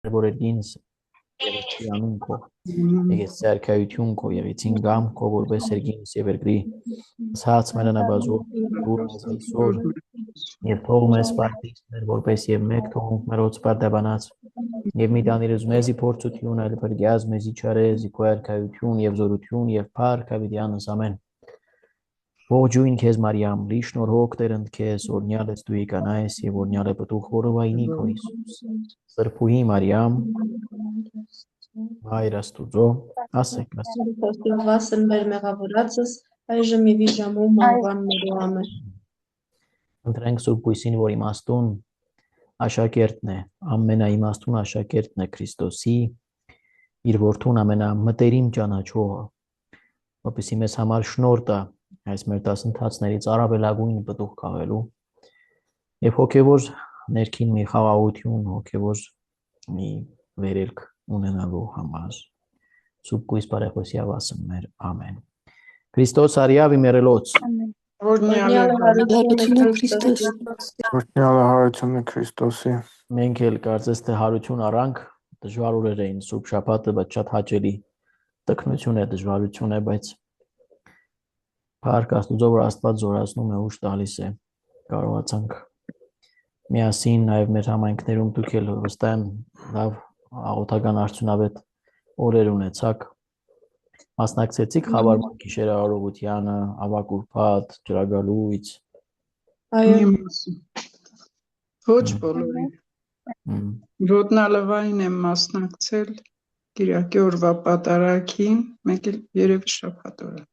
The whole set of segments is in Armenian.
Երբորերգինս եղեցի անուն քո, եղեց սարքայություն քո, եղեցին գամ քո, որպես երգինս եւ երկրի սած մենանաբազով դուր մեզ այսօր եւ թող մեզ սպարտից մեր որպես եւ մեկ թողունք մերոց սպարտաբանած եւ մի տանիրս մեզի փորձություն այլ բրգյազ մեզի չարեզի քո արքայություն եւ զորություն եւ փառք հավիտյանս ամեն Ողջույն քեզ Մարիամ, լիշնոր հոգ Տերընդ քեզ, օրնյալ ես դու կանայես եւ օրնյալ է պտուղ որովայնի քո Հիսուս։ Սրբուհի Մարիամ, Հայր Աստուծո, ասեք մեզ։ Աստվածն մեր մեղավորածս, այժմ եւ ժամում անվան մեր ամեն։ Ընտրենք Սուրբ Հույսին, որ իմաստուն աշակերտն է, ամենաիմաստուն աշակերտն է Քրիստոսի, իր որդուն ամենամտերիմ ճանաչողը, որպեսզի մեզ համար շնորհ տա այս մեր դասընթացներից առավելագույն պտուղ քաղելու եւ հոգեվոր ներքին մի խաղաղություն, հոգեվոր մի վերելք ունենալու համար Սուրբ Կույս բարեխոսի ավասն մեր ամեն Քրիստոս արիավի մերելոց Օրհնյալը Քրիստոսի մենք էլ կարծես թե հարություն առանք դժվար օրեր էին Սուրբ շաբաթը բայց շատ հաճելի տկնություն է դժվարություն է բայց Փառք Աստուծո, որ Աստված զորացնում է ուժ տալիս է կարողացանք միասին նաև մեր համայնքներում դուք էլ վստահ եմ լավ աղոթական արդյունավետ օրեր ունեցաք մասնակցեցիք խավարման գիշերարարողությանը ավագուրփաթ ջրագալույց այո ոչ բոլորին ոտնալվային եմ մասնակցել Կիրակի օրվա պատարագին մեկ էլ երևի շաբաթ օրը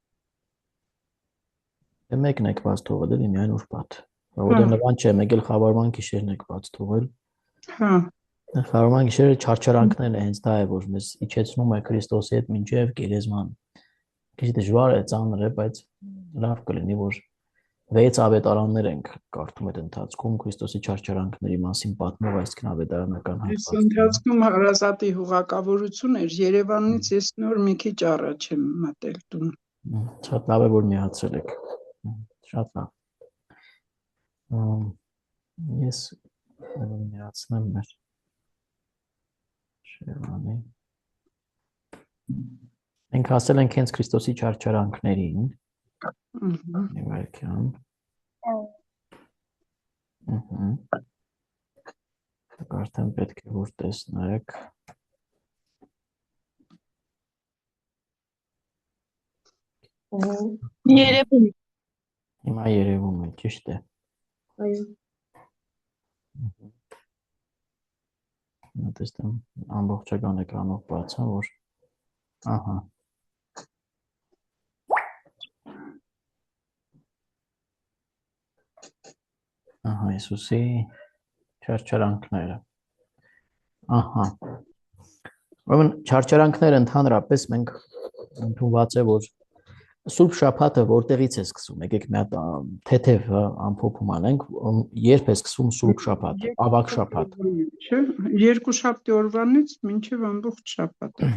Մեկն եք բաց թողել էլի միայն ուրբաթ որովհետև նման չէ մեկ էլ խավարման գիշերն եք բաց թողել հա խավարման գիշերը չարչարանքներն է հենց դա է որ մեզ իջեցնում է Քրիստոսի հետ մինչև գերեզման քիչ դժվար է ծանր է բայց լավ կլինի որ 6 ավետարաններ ենք կարդում այդ ընթացքում Քրիստոսի չարչարանքների մասին պատմող այսքան ավետարանական հատված այս ընթացքում հարազատի հուղակավորություն էր Երևանից ես նոր մի քիչ առաջ եմ մտել տուն շատ լավ է որ միացրել եք Շատ լավ Ես միացնեմ մեր Շևանի Մենք հասել ենք հենց Քրիստոսի չարչարանքներին Նվարկյան Արդեն պետք է որ տեսնեք Երևում Հիմա երևում է, ճիշտ է Այո Տեսնեմ ամբողջական էկրանով բացա որ ահա Ահա Հիսուսի չարչարանքները Ահա Ուրեմն չարչարանքները ընդհանրապես մենք ընդունված է որ Սուրբ շաբաթը որտեղից է սկսում եկեք մի հատ թեթև ամփոփում անենք երբ է սկսում Սուրբ շաբաթը ավագ շաբաթ չէ երկուշաբթի օրվանից մինչև ամբողջ շաբաթը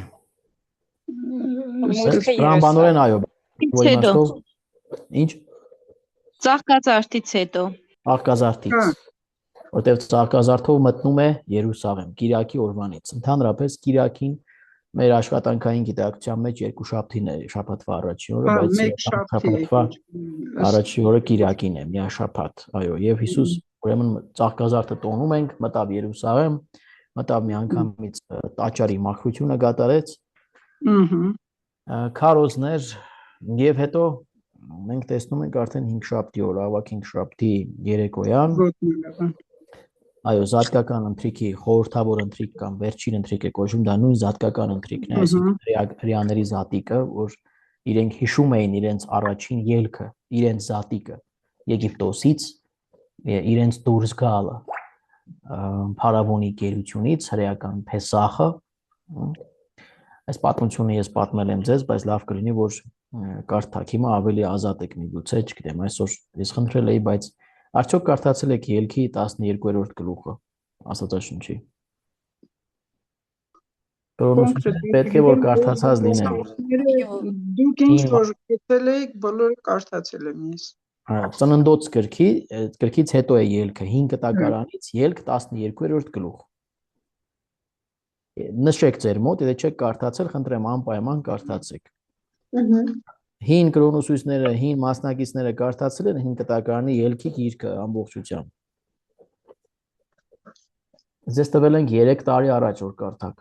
Ռամբանորեն այո որ իմաստով ինչ Ծաղկազարդից հետո Աղկազարդից որտեղ Ծաղկազարդով մտնում է Երուսաղեմ Կիրակի օրվանից ընդհանրապես Կիրակին Մեր աշխատանքային գիտակցության մեջ երկու շաբթին է շաբաթվա առաջին օրը, բայց շաբաթվա առաջին օրը Կիրակին է, միաշաբաթ, այո, եւ Հիսուս ուրեմն Ծաղկազարդը տոնում ենք, մտավ Երուսաղեմ, մտավ մի անգամից տաճարի մաքրությունը կատարեց։ Քարոզներ եւ հետո մենք տեսնում ենք արդեն 5 շաբթի օր, ավակ 5 շաբթի երեկոյան Այո, զատկական ընթրիքի խորհրդավոր ընթրիք կամ վերջին ընթրիք է կոչվում, դա նույն զատկական ընթրիքն է, այսինքն հրեաների զատիկը, որ իրենք հիշում էին իրենց առաջին ելքը, իրենց զատիկը Եգիպտոսից, իրենց դուրս գալը փարավոնի գերությունից, հրեական Փեսախը։ Այս պատմությունը ես պատմել եմ ձեզ, բայց լավ կլինի, որ կարդաք հիմա ավելի ազատ եք միգուցե, չգիտեմ, այսօր ես խնդրել էի, բայց Արդյոք կարդացել եք ելքի 12-րդ գլուխը Աստվածաշնչի։ Պետք է որ կարդացած լինեն։ Դուք ինչ որ գտել եք, բոլորը կարդացել եմ ես։ Ծննդոց գրքից հետո է ելքը 5 տակարանից ելք 12-րդ գլուխ։ Նշեք ձեր մոտ, եթե չեք կարդացել, խնդրեմ անպայման կարդացեք։ Ահա։ Հին կրոնուսույցները, հին մասնակիցները կարդացել են հին կտակարանի ելքի գիրքը ամբողջությամբ։ Ձեզ տվել ենք 3 տարի առաջ որ կարդաք։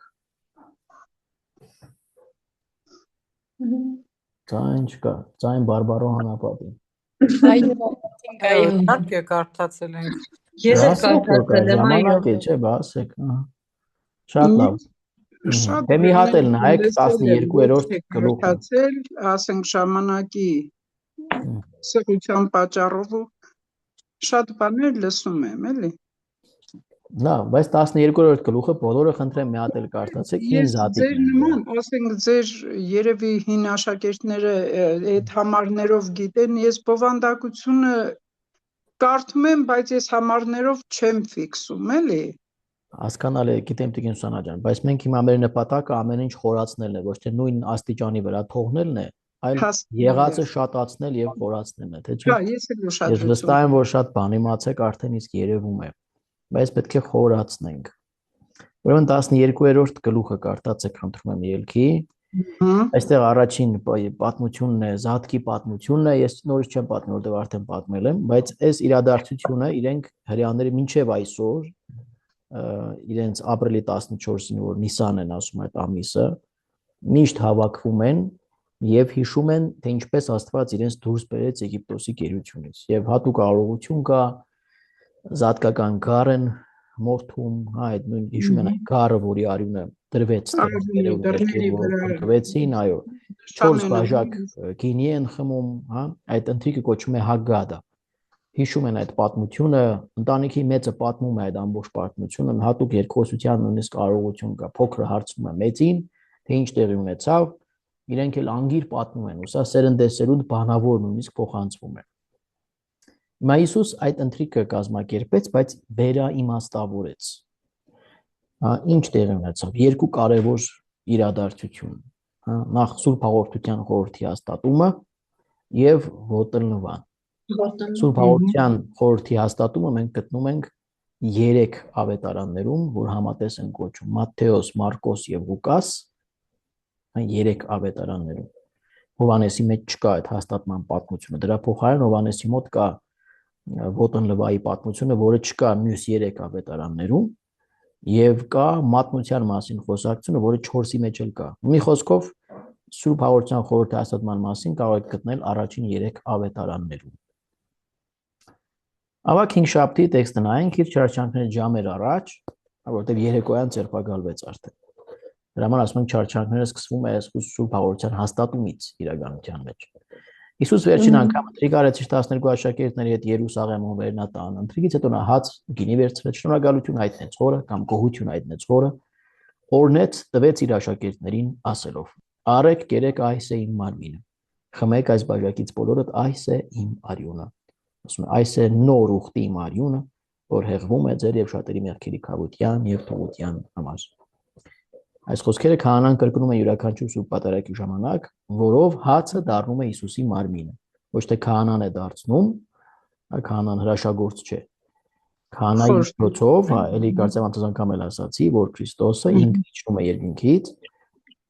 Ձայն չկա, ձայն բարբարո հանապատին։ Իհարկե կարդացել ենք։ Ես էլ կարդացել եմ, այո։ Ժամանակ է, չէ, բասեք, շատ լավ։ Դե մի հատ էլ նայեք 12-րդ գլուխը։ Կարդացել, ասենք ժամանակի սղության պատճառով շատ բաներ լսում եմ, էլի։ Լավ, բայց 12-րդ գլուխը բոլորը խնդրեմ մի հատ էլ կարդացեք հին Ես զատիկն ձեր նման, ասենք ձեր երևի հին աշակերտները այդ համարներով գիտեն, ես բովանդակությունը կարդում եմ, բայց ես համարներով չեմ ֆիքսում, էլի։ Հասկանալի է, գիտեմ Տիկին Սանա ջան, բայց մենք հիմա մեր նպատակը ամեն ինչ խորացնելն է, ոչ թե նույն աստիճանի վրա թողնելն է, այլ եղածը շատացնել եւ խորացնելն է, թե չէ։ Հա, ես էլ Ես ուշադրություն։ վստահ եմ, որ շատ բան իմացեք, արդեն իսկ երևում է, բայց պետք է խորացնենք։ Ուրեմն 12-րդ գլուխը կարդացեք, խնդրում եմ ելքի։ Այստեղ առաջին պատմությունն է, Զատկի պատմությունն է, ես նորից չեմ պատմի, որտեղ արդեն պատմել եմ, բայց այս իրադարձությունը իրենք հрьяաները մինչև այսօր իրենց ապրիլի 14-ին, որ Նիսան են ասում այդ ամիսը, միշտ հավաքվում են եւ հիշում են, թե ինչպես Աստված իրենց դուրս բերեց Եգիպտոսի գերությունից։ Եվ հատուկ արարողություն կա, զատկական գառն մորթում, այդ նույն հիշում են այդ գառը, որի արյունը դրվեց դրվեցին, այո, 4 բաժակ գինի են խմում, հա, այդ ընթրիքը կոչվում է Հագգադա։ Հիշում են այդ պատմությունը, ընտանիքի մեծը պատմում է այդ ամբողջ պատմությունը, հատուկ երկխոսության նույնիսկ կարողություն կա, փոքրը հարցնում է մեծին, թե ինչ տեղի ունեցավ, իրենք էլ անգիր պատմում են, ու սա սերնդեսերունդ բանավոր նույնիսկ փոխանցվում է։ Հիմա Հիսուս այդ ընթրիքը կազմակերպեց, բայց վերաիմաստավորեց։ Ինչ տեղի ունեցավ։ Երկու կարևոր իրադարձություն, հա, նախ Սուրբ Հաղորդության խորհրդի հաստատումը եւ ոտլնվան։ Սուրբ Հաղորդության խորհրդի հաստատումը մենք գտնում ենք 3 ավետարաններում, որ համատես են կոչում Մատթեոս, Մարկոս եւ Ղուկաս, 3 ավետարաններում։ Հովանեսի մեջ չկա այդ հաստատման պատմությունը, դրա փոխարեն Հովանեսի մոտ կա ոտլնվայի պատմությունը, որը չկա մյուս 3 ավետարաններում, եւ կա մատնության մասին խոսակցությունը, որը 4-ի մեջ էլ կա։ Մի խոսքով Սուրբ Հաղորդության խորհրդի հաստատման մասին կարող եք գտնել առաջին 3 ավետարաններում։ Ավակ 5 շաբթի տեքստը նայենք իր չարչանքների ժամեր առաջ, որտեղ երեկոյան ցերպակալվեց արդեն։ Դրա համար ասում ենք չարչանքները սկսվում է Սուրբ Հաղորդության հաստատումից իրականության մեջ։ Հիսուս վերջին անգամ ընթրիք արեց իր 12 աշակերտների հետ Երուսաղեմում վերնատան։ Ընթրիքից հետո նա հաց գինի վերցրեց, շնորհակալություն հայտնեց Հորը կամ գոհություն հայտնեց Հորը, օրնեց, տվեց իր աշակերտներին ասելով. «Արեք, կերեք, այս է իմ մարմինը։ Խմեք այս բաժակից բոլորդ, այս է իմ արյունը»։ Ասում է, այս է նոր ուխտի իմ արյունը, որ հեղվում է ձեր եւ շատերի մեղքերի քավության եւ թողության համար։ Այս խոսքերը քահանան կրկնում է յուրաքանչյուր Սուրբ Պատարագի ժամանակ, որով հացը դառնում է Հիսուսի մարմինը։ Ոչ թե քահանան է դարձնում, քահանան հրաշագործ չէ։ Քահանայի միջոցով, էլի կարծեմ անցած անգամ էլ ասացի, որ Քրիստոսը ինքն իջնում է երկինքից,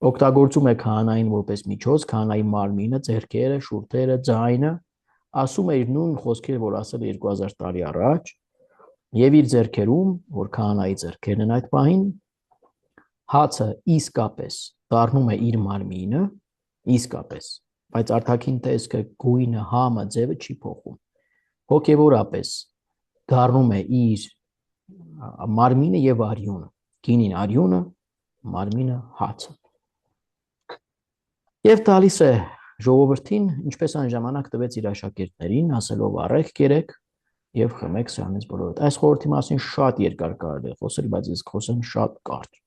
օգտագործում է քահանային որպես միջոց, քահանայի մարմինը, ձեռքերը, շուրթերը, ձայնը, ասում է իր նույն խոսքերը, որ ասել է 2000 տարի առաջ, եւ իր ձեռքերում, որ քահանայի ձեռքերն են այդ պահին, հացը իսկապես դառնում է իր մարմինը, իսկապես, բայց արտաքին տեսքը, գույնը, համը, ձևը չի փոխում։ Հոգևորապես դառնում է իր մարմինը եւ արյունը, գինին արյունը, մարմինը հացը։ Եվ տալիս է ժողովրդին, ինչպես այն ժամանակ տվեց իր աշակերտներին, ասելով առեք, կերեք եւ խմեք սրանից բոլորդ։ Այս խորհրդի մասին շատ երկար կարելի է խոսել, բայց ես խոսեմ շատ կարճ։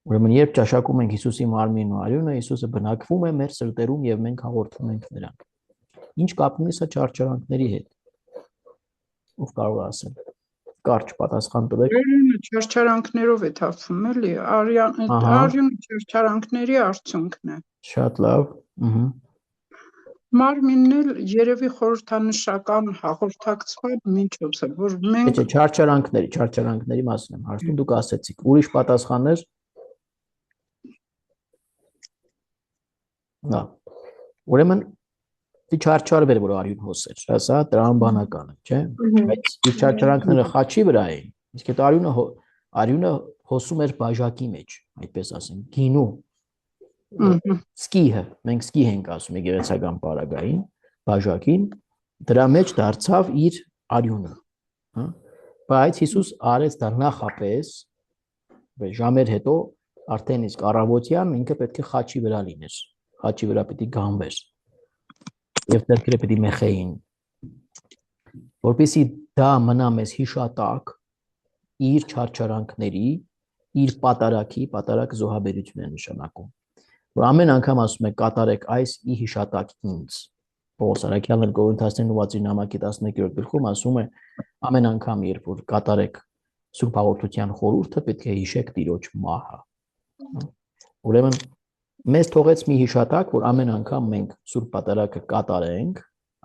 Ուրեմն երբ ճաշակում ենք Հիսուսի մարմինն ու արյունը, Հիսուսը բնակվում է մեր սրտերում եւ մենք հաղորդվում ենք նրան։ Ինչ կապ ունի սա չարչարանքների հետ։ Ով կարող է ասել։ Կարճ պատասխան տվեք։ Արյունը չարչարանքներով է թափվում, էլի։ Արյունը չարչարանքների արդյունքն է։ Շատ լավ։ Մարմինն էլ երևի խորհրդանշական հաղորդակցված միջոց է, որ մենք չարչարանքների մասին եմ հարցնում, դուք ասեցիք, ուրիշ պատասխաններ։ Նա ուրեմն չարչար էր, որ արյուն հոսեր, սա տրամաբանական է, չէ՞, բայց իր չարչարանքները խաչի վրա էին, իսկ այդ արյունը հոսում էր բաժակի մեջ, այդպես ասենք, գինու սկիհը, մենք սկիհ ենք ասում եկեղեցական պարագային, բաժակին, դրա մեջ դարձավ իր արյունը, բայց Հիսուս արեց դա նախապես, ժամեր հետո արդեն իսկ առավոտյան ինքը պետք է խաչի վրա լիներ, խաչի վրա պետք է գանվեր եւ ձեռքերը պետք է մեխեին, որպեսզի դա մնա մեզ հիշատակ իր չարչարանքների, իր պատարագի զոհաբերություն է նշանակում, որ ամեն անգամ ասում է կատարեք այս ի հիշատակ ինձ, Պողոս Արաքյալն Կորինթացիներին ուղղված նամակի 11-րդ գլխում ասում է ամեն անգամ երբ որ կատարեք Սուրբ Հաղորդության խորհուրդը պետք է հիշեք Տիրոջ մահը, ուրեմն մեզ թողեց մի հիշատակ, որ ամեն անգամ մենք Սուրբ Պատարագը կատարենք,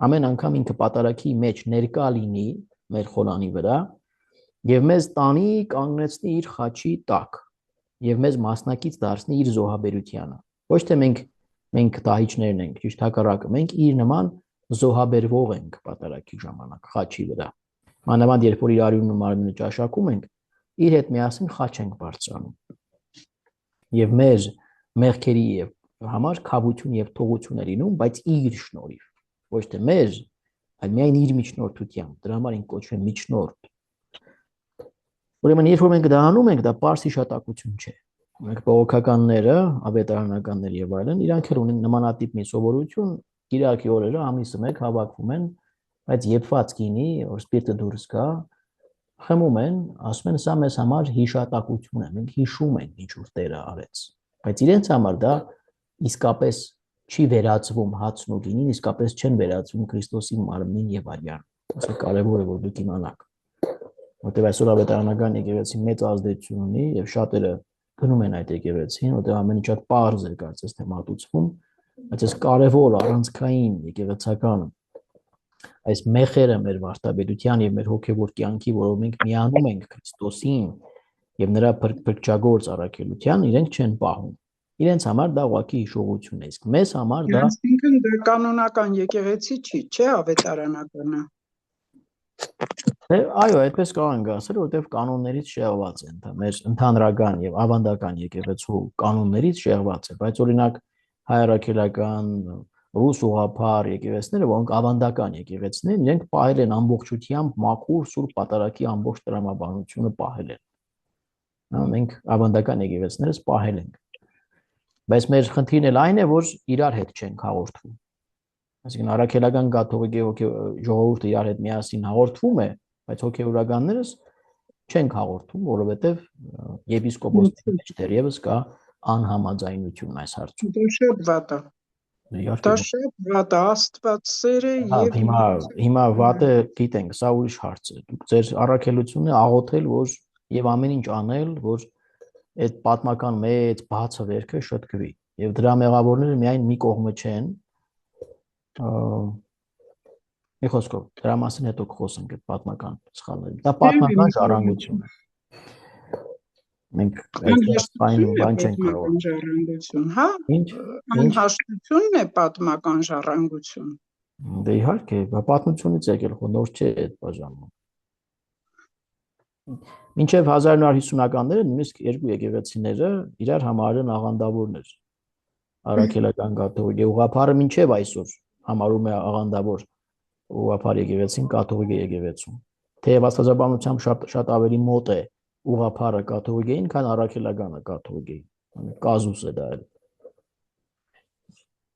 ամեն անգամ ինքը պատարագի մեջ ներկա լինի մեր խորանի վրա եւ մեզ տանի կանգնեցնի իր խաչի տակ եւ մեզ մասնակից դարձնի իր զոհաբերությանը, ոչ թե մենք դահիճներն ենք, ճիշտ հակառակը, մենք իր նման զոհաբերվող ենք պատարագի ժամանակ խաչի վրա, մանավանդ երբ որ իր արյունն ու մարմինը ճաշակում ենք, իր հետ միասին խաչ ենք բարձրանում եւ մեր մեղքերի եւ համար քավություն եւ թողություն է լինում, բայց իր շնորհիվ, ոչ թե մեր, այլ միայն իր միջնորդությամբ, դրա համար ինք կոչվում է միջնորդ։ Ուրեմն երբ որ մենք դա անում ենք, դա պարզ հիշատակություն չէ։ Մենք բողոքականները, ավետարանականները եւ այլն, իրանք էլ ունեն նմանատիպ մի սովորություն, Կիրակի օրերը ամիսը մեկ հավաքվում են, բայց եփված գինի, որ սպիրտը դուրս գա, խմում են, ասում են սա մեզ համար հիշատակություն է, մենք հիշում ենք ինչ որ Տերը արեց, բայց իրենց համար դա իսկապես չի վերածվում հացն ու գինին, իսկապես չեն վերածվում Քրիստոսի մարմնին եւ արյան։ Դա կարեւոր է որ դուք իմանաք, որտեղ այսօր ավետարանական եկեղեցին մեծ ազդեցություն ունի եւ շատերը գնում են այդ եկեղեցին, որտեղ ամեն ինչ շատ պարզ է կարծես թե մատուցվում, բայց այս կարևոր առանցքային եկեղեցական այս մեխերը մեր վարդապետության եւ մեր հոգեվոր կյանքի, որով մենք միանում ենք Քրիստոսին եւ նրա փրկչագործ առաքելության, իրենք չեն պահում։ Իրենց համար դա ուղղակի հիշողություն է, իսկ մեզ համար դա ինքն դա կանոնական եկեղեցի չի, չէ՞ ավետարանականը։ Այո, այդպես կարող ենք ասել, որտեղ կանոններից շեղված են, դա մեր ընդհանրական եւ ավանդական եկեղեցու կանոններից շեղված է, բայց օրինակ հայրաքելական ռուս ուղղափառ եկեղեցիները, որոնք ավանդական եկեղեցիներ են, իրենք պահել են ամբողջությամբ մաքուր Սուրբ Պատարագի ամբողջ տրամաբանությունը պահել են։ Մենք ավանդական եկեղեցիներս պահել ենք։ Բայց մեր խնդիրն էլ այն է, որ իրար հետ չենք հաղորդվում։ Այսինքն առաքելական կաթողիկե ժողովուրդը իրար հետ միասին հաղորդվում է, բայց հոգեվորականներս չենք հաղորդում, որովհետև եպիսկոպոսների մեջ դեռևս կա անհամաձայնություն այս հարցում։ Դա շատ վատ է։ Դա շատ վատ է, Աստված սեր է եւ հիմա վատը գիտենք, սա ուրիշ հարց է։ Դուք ձեր առաքելությունը աղոթել, որ եւ ամեն ինչ անել, որ այդ պատմական մեծ բացը վերքը շտկվի։ Եվ դրա մեղավորները միայն մի կողմը չեն։ Մի խոսքով, դրա մասին հետո կխոսենք այդ պատմական սխալները։ Դա պատմական ժառանգություն է։ Մենք այս բան չենք կարող։ Ժառանգություն, հա։ Անհաշտությունն է պատմական ժառանգություն։ Դե իհարկե, պատմությունից եկել խո նոր չէ այդ բաժանում։ Մինչև 1950-ականները նույնիսկ երկու եկեղեցիները իրար համարեն աղանդավորներ։ Առաքելական կաթողիկե ուղղափառը մինչև այսօր համարում է աղանդավոր ուղղափառ եկեղեցին կաթողիկե եկեղեցում։ Թեև աստվածաբանությամբ շատ ավելի մոտ է ուղղափառը կաթողիկեին, քան առաքելականը կաթողիկեին։ Կազուս է դա։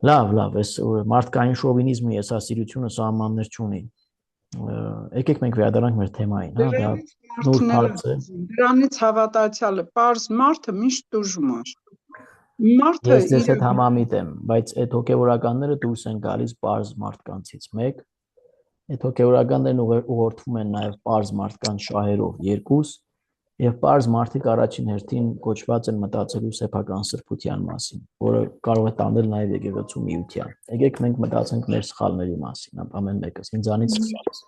Լավ, այս մարդկային շովինիզմի եսասիրությունը սահմաններ չունի։ Եկեք մենք վերադառնանք մեր թեմային, հա, դա նոր հարց է։ Դրանից հավատացյալը պարզ մարդը միշտ դժում է։ Մարդը Ես ձեզ հետ համամիտ եմ, բայց այդ հոգեվորականները դուրս են գալիս պարզ մարդկանցից մեկ, այդ հոգեվորականներն ուղղորդվում են նաև պարզ մարդկանց շահերով երկուս, Եվ պարզ մարդիկ առաջին հերթին կոչված են մտածելու սեփական սրբության մասին, որը կարող է տանել նաև եկեղեցու միության։ Եկեք մենք մտածենք մեր սխալների մասին, ամեն մեկս ինձանից սկսած։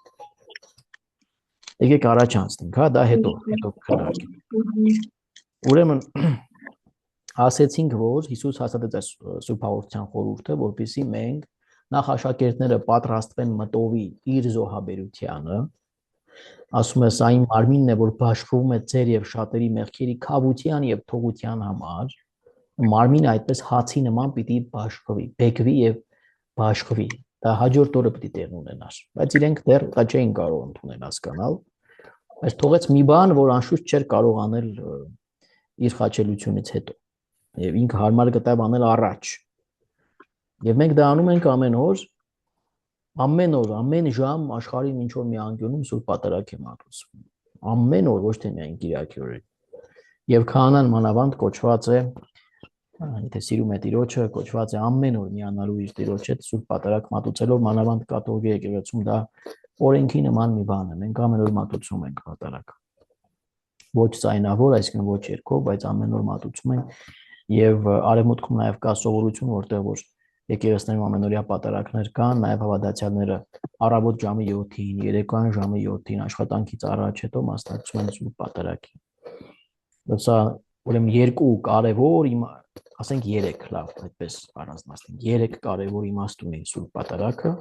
Եկեք առաջ անցնենք, հա, դա հետո քննարկենք։ Ուրեմն ասեցինք, որ Հիսուս հաստատեց այս սուրբ հաղորդության խորհուրդը, որպեսզի մենք նախ աշակերտները պատրաստվեն մտովի իր զոհաբերությանը, ասում է սա իմ մարմինն է, որ բաշխվում է ձեր եւ շատերի մեղքերի քավության եւ թողության համար, մարմինը այդպես հացի նման պիտի բաշխվի, բեկվի եւ բաշխվի, դա հաջորդ օրը պիտի տեղ ունենար, բայց իրենք դեռ դա չէին կարող ընդունել, հասկանալ, բայց թողեց մի բան, որ անշուշտ չէր կարող անել իր խաչելությունից հետո եւ ինքը հարմար գտավ անել առաջ։ Եվ մենք դա անում ենք ամեն օր, ամեն ժամ աշխարհին ինչ որ մի անկյունում սուրբ պատարագ է մատուցվում։ Ամեն օր, ոչ թե միայն կիրակի օրը։ Եվ քահանան մանավանդ կոչված է, եթե սիրում է Տիրոջը, կոչված է ամեն օր միանալու իր Տիրոջ հետ սուրբ պատարագ մատուցելով, մանավանդ կաթողիկ եկեղեցում դա օրենքի նման մի բան է։ Մենք ամեն օր մատուցում ենք պատարագ։ Ոչ ցայնավոր, այսինքն ոչ երկով, բայց ամեն օր մատուցում ենք եւ արևմուտքում նաեւ կա սովորություն, որտեղ որ եկեղեցիներում ամենօրյա պատարագներ կան, նաեւ հավատացյալները առավոտ ժամը 7-ին, երեկոյան ժամը 7-ին աշխատանքից առաջ հետո մասնակցում են սուրբ պատարագին։ Դա ուրեմն երկու կարևոր, ասենք 3, լավ, այդպես առանձնացնենք, 3 կարևոր իմաստ ունի սուրբ պատարագը։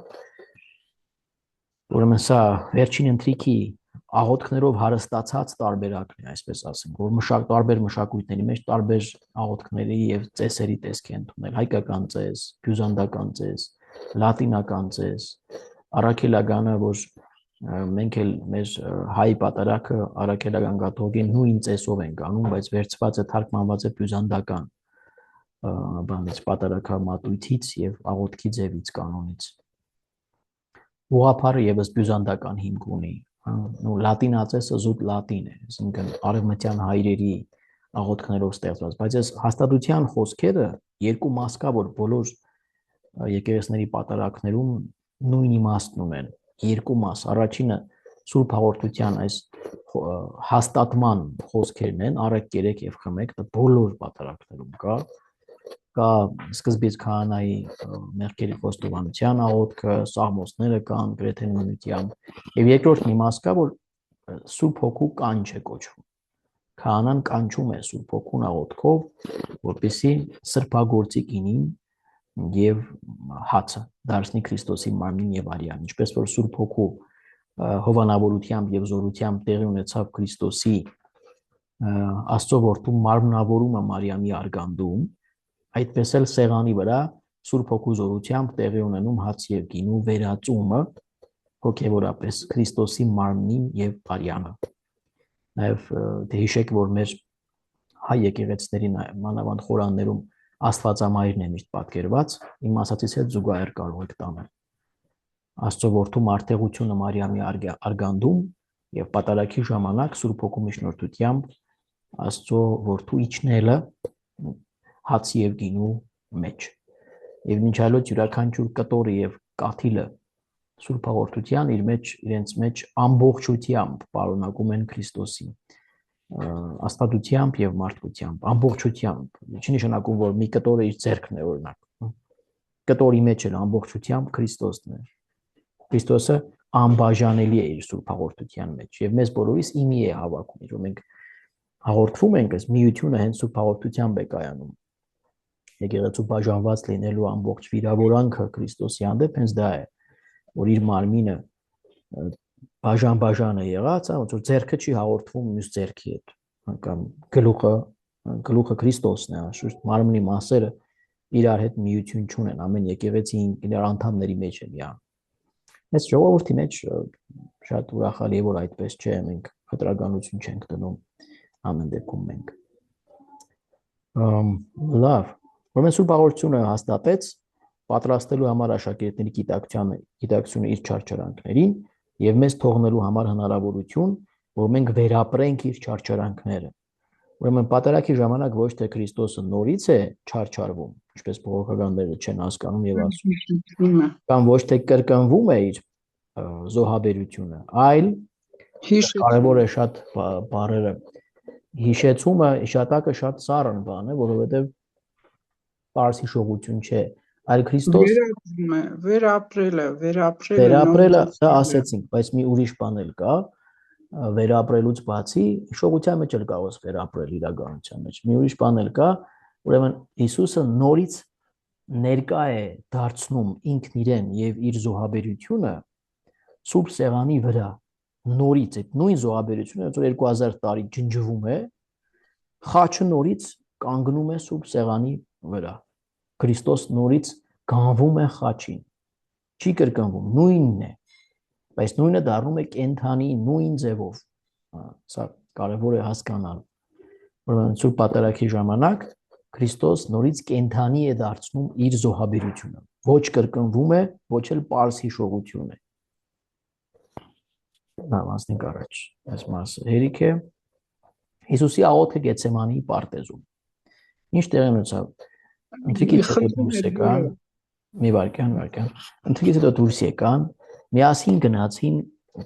Ուրեմն սա վերջին ընթրիքի աղոթքներով հարստացած տարբերակն է, այսպես ասենք, որ տարբեր մշակույթների մեջ տարբեր աղոթքների եւ ծեսերի տեսք են ընդունել, հայկական ծես, բյուզանդական ծես, լատինական ծես, առաքելականը, որ մենք էլ մեր հայ պատարագը առաքելական կաթողիկին նույն ծեսով ենք անում, բայց վերցված է թարգմանված է բյուզանդական բանից պատարագամատույցից եւ աղոթքի ձևից կանոնից։ Ուղղափառը եւս բյուզանդական հիմք ունի, ու լատինացեսը զուտ լատին է, այսինքն արևմտյան հայրերի աղոթքներով ստեղծված, բայց այս հաստատության խոսքերը երկու մաս կա, որ բոլոր եկեղեցիների պատարագներում նույն իմաստն ունեն, երկու մաս, առաջինը սուրբ հաղորդության այս հաստատման խոսքերն են, առեք, կերեք եւ խմեք, դա բոլոր պատարագներում կա սկզբից քահանայի մեղքերի խոստովանության աղոթքը, սաղմոսները կան գրեթե նույնությամբ, եւ երկրորդ մի մաս կա, որ Սուրբ Հոգու կանչ է կոչվում։ Քահանան կանչում է Սուրբ Հոգուն աղոթքով, որպեսզի սրբագործի գինին եւ հացը դարձնի Քրիստոսի մարմին եւ արյան, ինչպես որ Սուրբ Հոգու հովանավորությամբ եւ զորությամբ տեղի ունեցավ Քրիստոսի Աստծո որդու մարմնավորումը Մարիամի արգանդում, այդպես էլ սեղանի վրա Սուրբ Հոգու զորությամբ տեղի ունենում հաց եւ գինու վերածումը հոգեվորապես Քրիստոսի մարմնին եւ արյանը։ Նաեւ դե հիշեք, որ մեր հայ եկեղեցիների մանավանդ խորաններում Աստվածամայրն է միշտ պատկերված, իմ ասածից հետ զուգահեռ կարող եք տանել Աստծո որդու մարտեղությունը Մարիամի արգանդում եւ պատարագի ժամանակ Սուրբ Հոգու միջնորդությամբ Աստծո որդու իջնելը հացի եւ գինու մեջ։ Եվ մինչ այլոց յուրաքանչյուր կտորը եւ կաթիլը Սուրբ հաղորդության իրենց մեջ ամբողջությամբ պարունակում են Քրիստոսի աստվածությամբ եւ մարդկությամբ, ամբողջությամբ։ Չի նշանակում, որ մի կտորը իր ձեռքն է օրինակ։ Կտորի մեջ էլ ամբողջությամբ Քրիստոսն է։ Քրիստոսը անբաժանելի է իր Սուրբ հաղորդության մեջ եւ մեզ բոլորիս իմի է հավաքում, որ մենք հաղորդվում ենք, այս միությունը հենց Սուրբ հաղորդությամբ է կայանում։ Եկեղեցու բաժանված լինելու ամբողջ վիրավորանքը Քրիստոսի հանդեպ հենց դա է, որ իր մարմինը բաժան է եղած, ոնց որ ձեռքը չի հաղորդվում մյուս ձեռքի հետ, կամ գլուխը Քրիստոսն է, անշուշտ մարմնի մասերը իրար հետ միություն չունեն, ամեն եկեղեցին իրար անդամների մեջ է միանում։ Այս ժողովրդի մեջ շատ ուրախալի է, որ այդպես չէ, մենք խտրականություն չենք դնում ամեն դեպքում մենք։ Լավ, ուրեմն Սուրբ հաղորդությունը հաստատեց պատրաստելու համար աշակերտների գիտակցությունը իր չարչարանքներին եւ մեզ թողնելու համար հնարավորություն, որ մենք վերապրենք իր չարչարանքները։ Ուրեմն պատարագի ժամանակ ոչ թե Քրիստոսը նորից է չարչարվում, ինչպես բողոքականները չեն հասկանում եւ ասում, կամ ոչ թե կրկնվում է իր զոհաբերությունը, այլ կարևոր է շատ բառերը հիշեցումը հիշատակը շատ սառն բան է, որովհետև պարզ հիշողություն չէ, այլ Քրիստոս վերապրելը դա ասեցինք, բայց մի ուրիշ բան էլ կա, վերապրելուց բացի հիշողության մեջ էլ կարող ես վերապրել իրականության մեջ։ Մի ուրիշ բան էլ կա, ուրեմն Հիսուսը նորից ներկա է դարձնում ինքն իրեն եւ իր զոհաբերությունը Սուրբ Սեղանի վրա, նորից այդ նույն զոհաբերությունը, որ 2000 տարի ջնջվում է, խաչը նորից կանգնում է Սուրբ Սեղանի վրա։ Քրիստոս նորից գանվում է խաչին, չի կրկնվում, նույնն է, բայց նույնը դառնում է կենթանի նույն ձևով։ Սա կարևոր է հասկանալ, որ Սուրբ Պատարագի ժամանակ Քրիստոս նորից կենթանի է դարձնում իր զոհաբերությունը, ոչ կրկնվում է, ոչ էլ պարզ հիշողություն է։ Անցնենք առաջ, այս մասը հերիք է Հիսուսի աղոթքը Գեթսեմանի պարտեզում։ Ինչ տեղի ունեցավ։ Ընթրիքից հետո դուրս եկան, մի վարքյան, ընթրիքից հետո դուրս եկան, միասին գնացին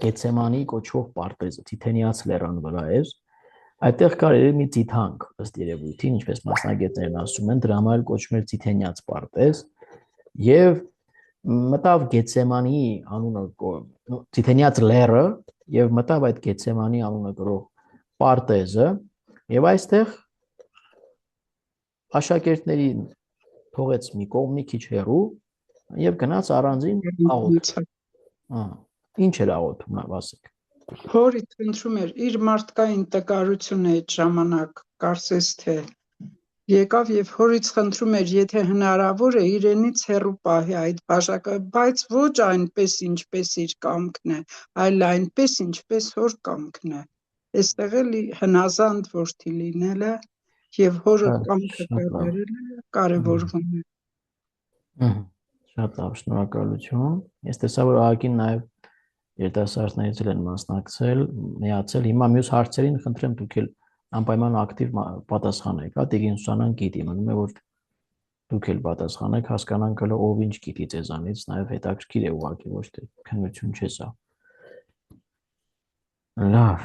Գեթսեմանի կոչվող պարտեզը, Թիթենիաց լեռան վրա էր։ Այդտեղ կար մի ձիթանք, ըստ երևույթին, ինչպես մասնագետներն ասում են, դրա համար կոչվում էր Թիթենիաց պարտեզ, եւ մտավ Գեթսեմանի անունը, Թիթենիաց լեռը, եւ մտավ այդ Գեթսեմանի անունը կրող պարտեզը, եւ այստեղ աշակերտներին թողեց մի կողմ մի քիչ հեռու եւ գնաց առանձին աղոթ։ Ինչ էր աղոթում, ասեք։ Հորից խնդրում էր իր մարդկային տկարությունը այդ ժամանակ, կարծես թե եկավ եւ հորից խնդրում էր, եթե հնարավոր է իրենից հեռու պահի այդ բաժակը, բայց ոչ այնպես ինչպես իր կամքն է, այլ այնպես ինչպես հոր կամքն է։ Այստեղ էլ հնազանդ որդի լինելը եւ հորը կամքը կատարելը կարեւորվում է։ Շատ լավ, շնորհակալություն։ Ես տեսա, որ ահագին նաեւ երիտասարդներից են մասնակցել, միացել։ Հիմա մյուս հարցերին խնդրեմ դուք էլ անպայման ակտիվ պատասխանեք, հա, Տիգին Սուսանան գիտի, մնում է որ դուք էլ պատասխանեք, հասկանանք հələ ով ինչ գիտի ձեզանից, նաև հետաքրքիր է ուղղակի, ոչ թե քննություն չէ սա։ Լավ։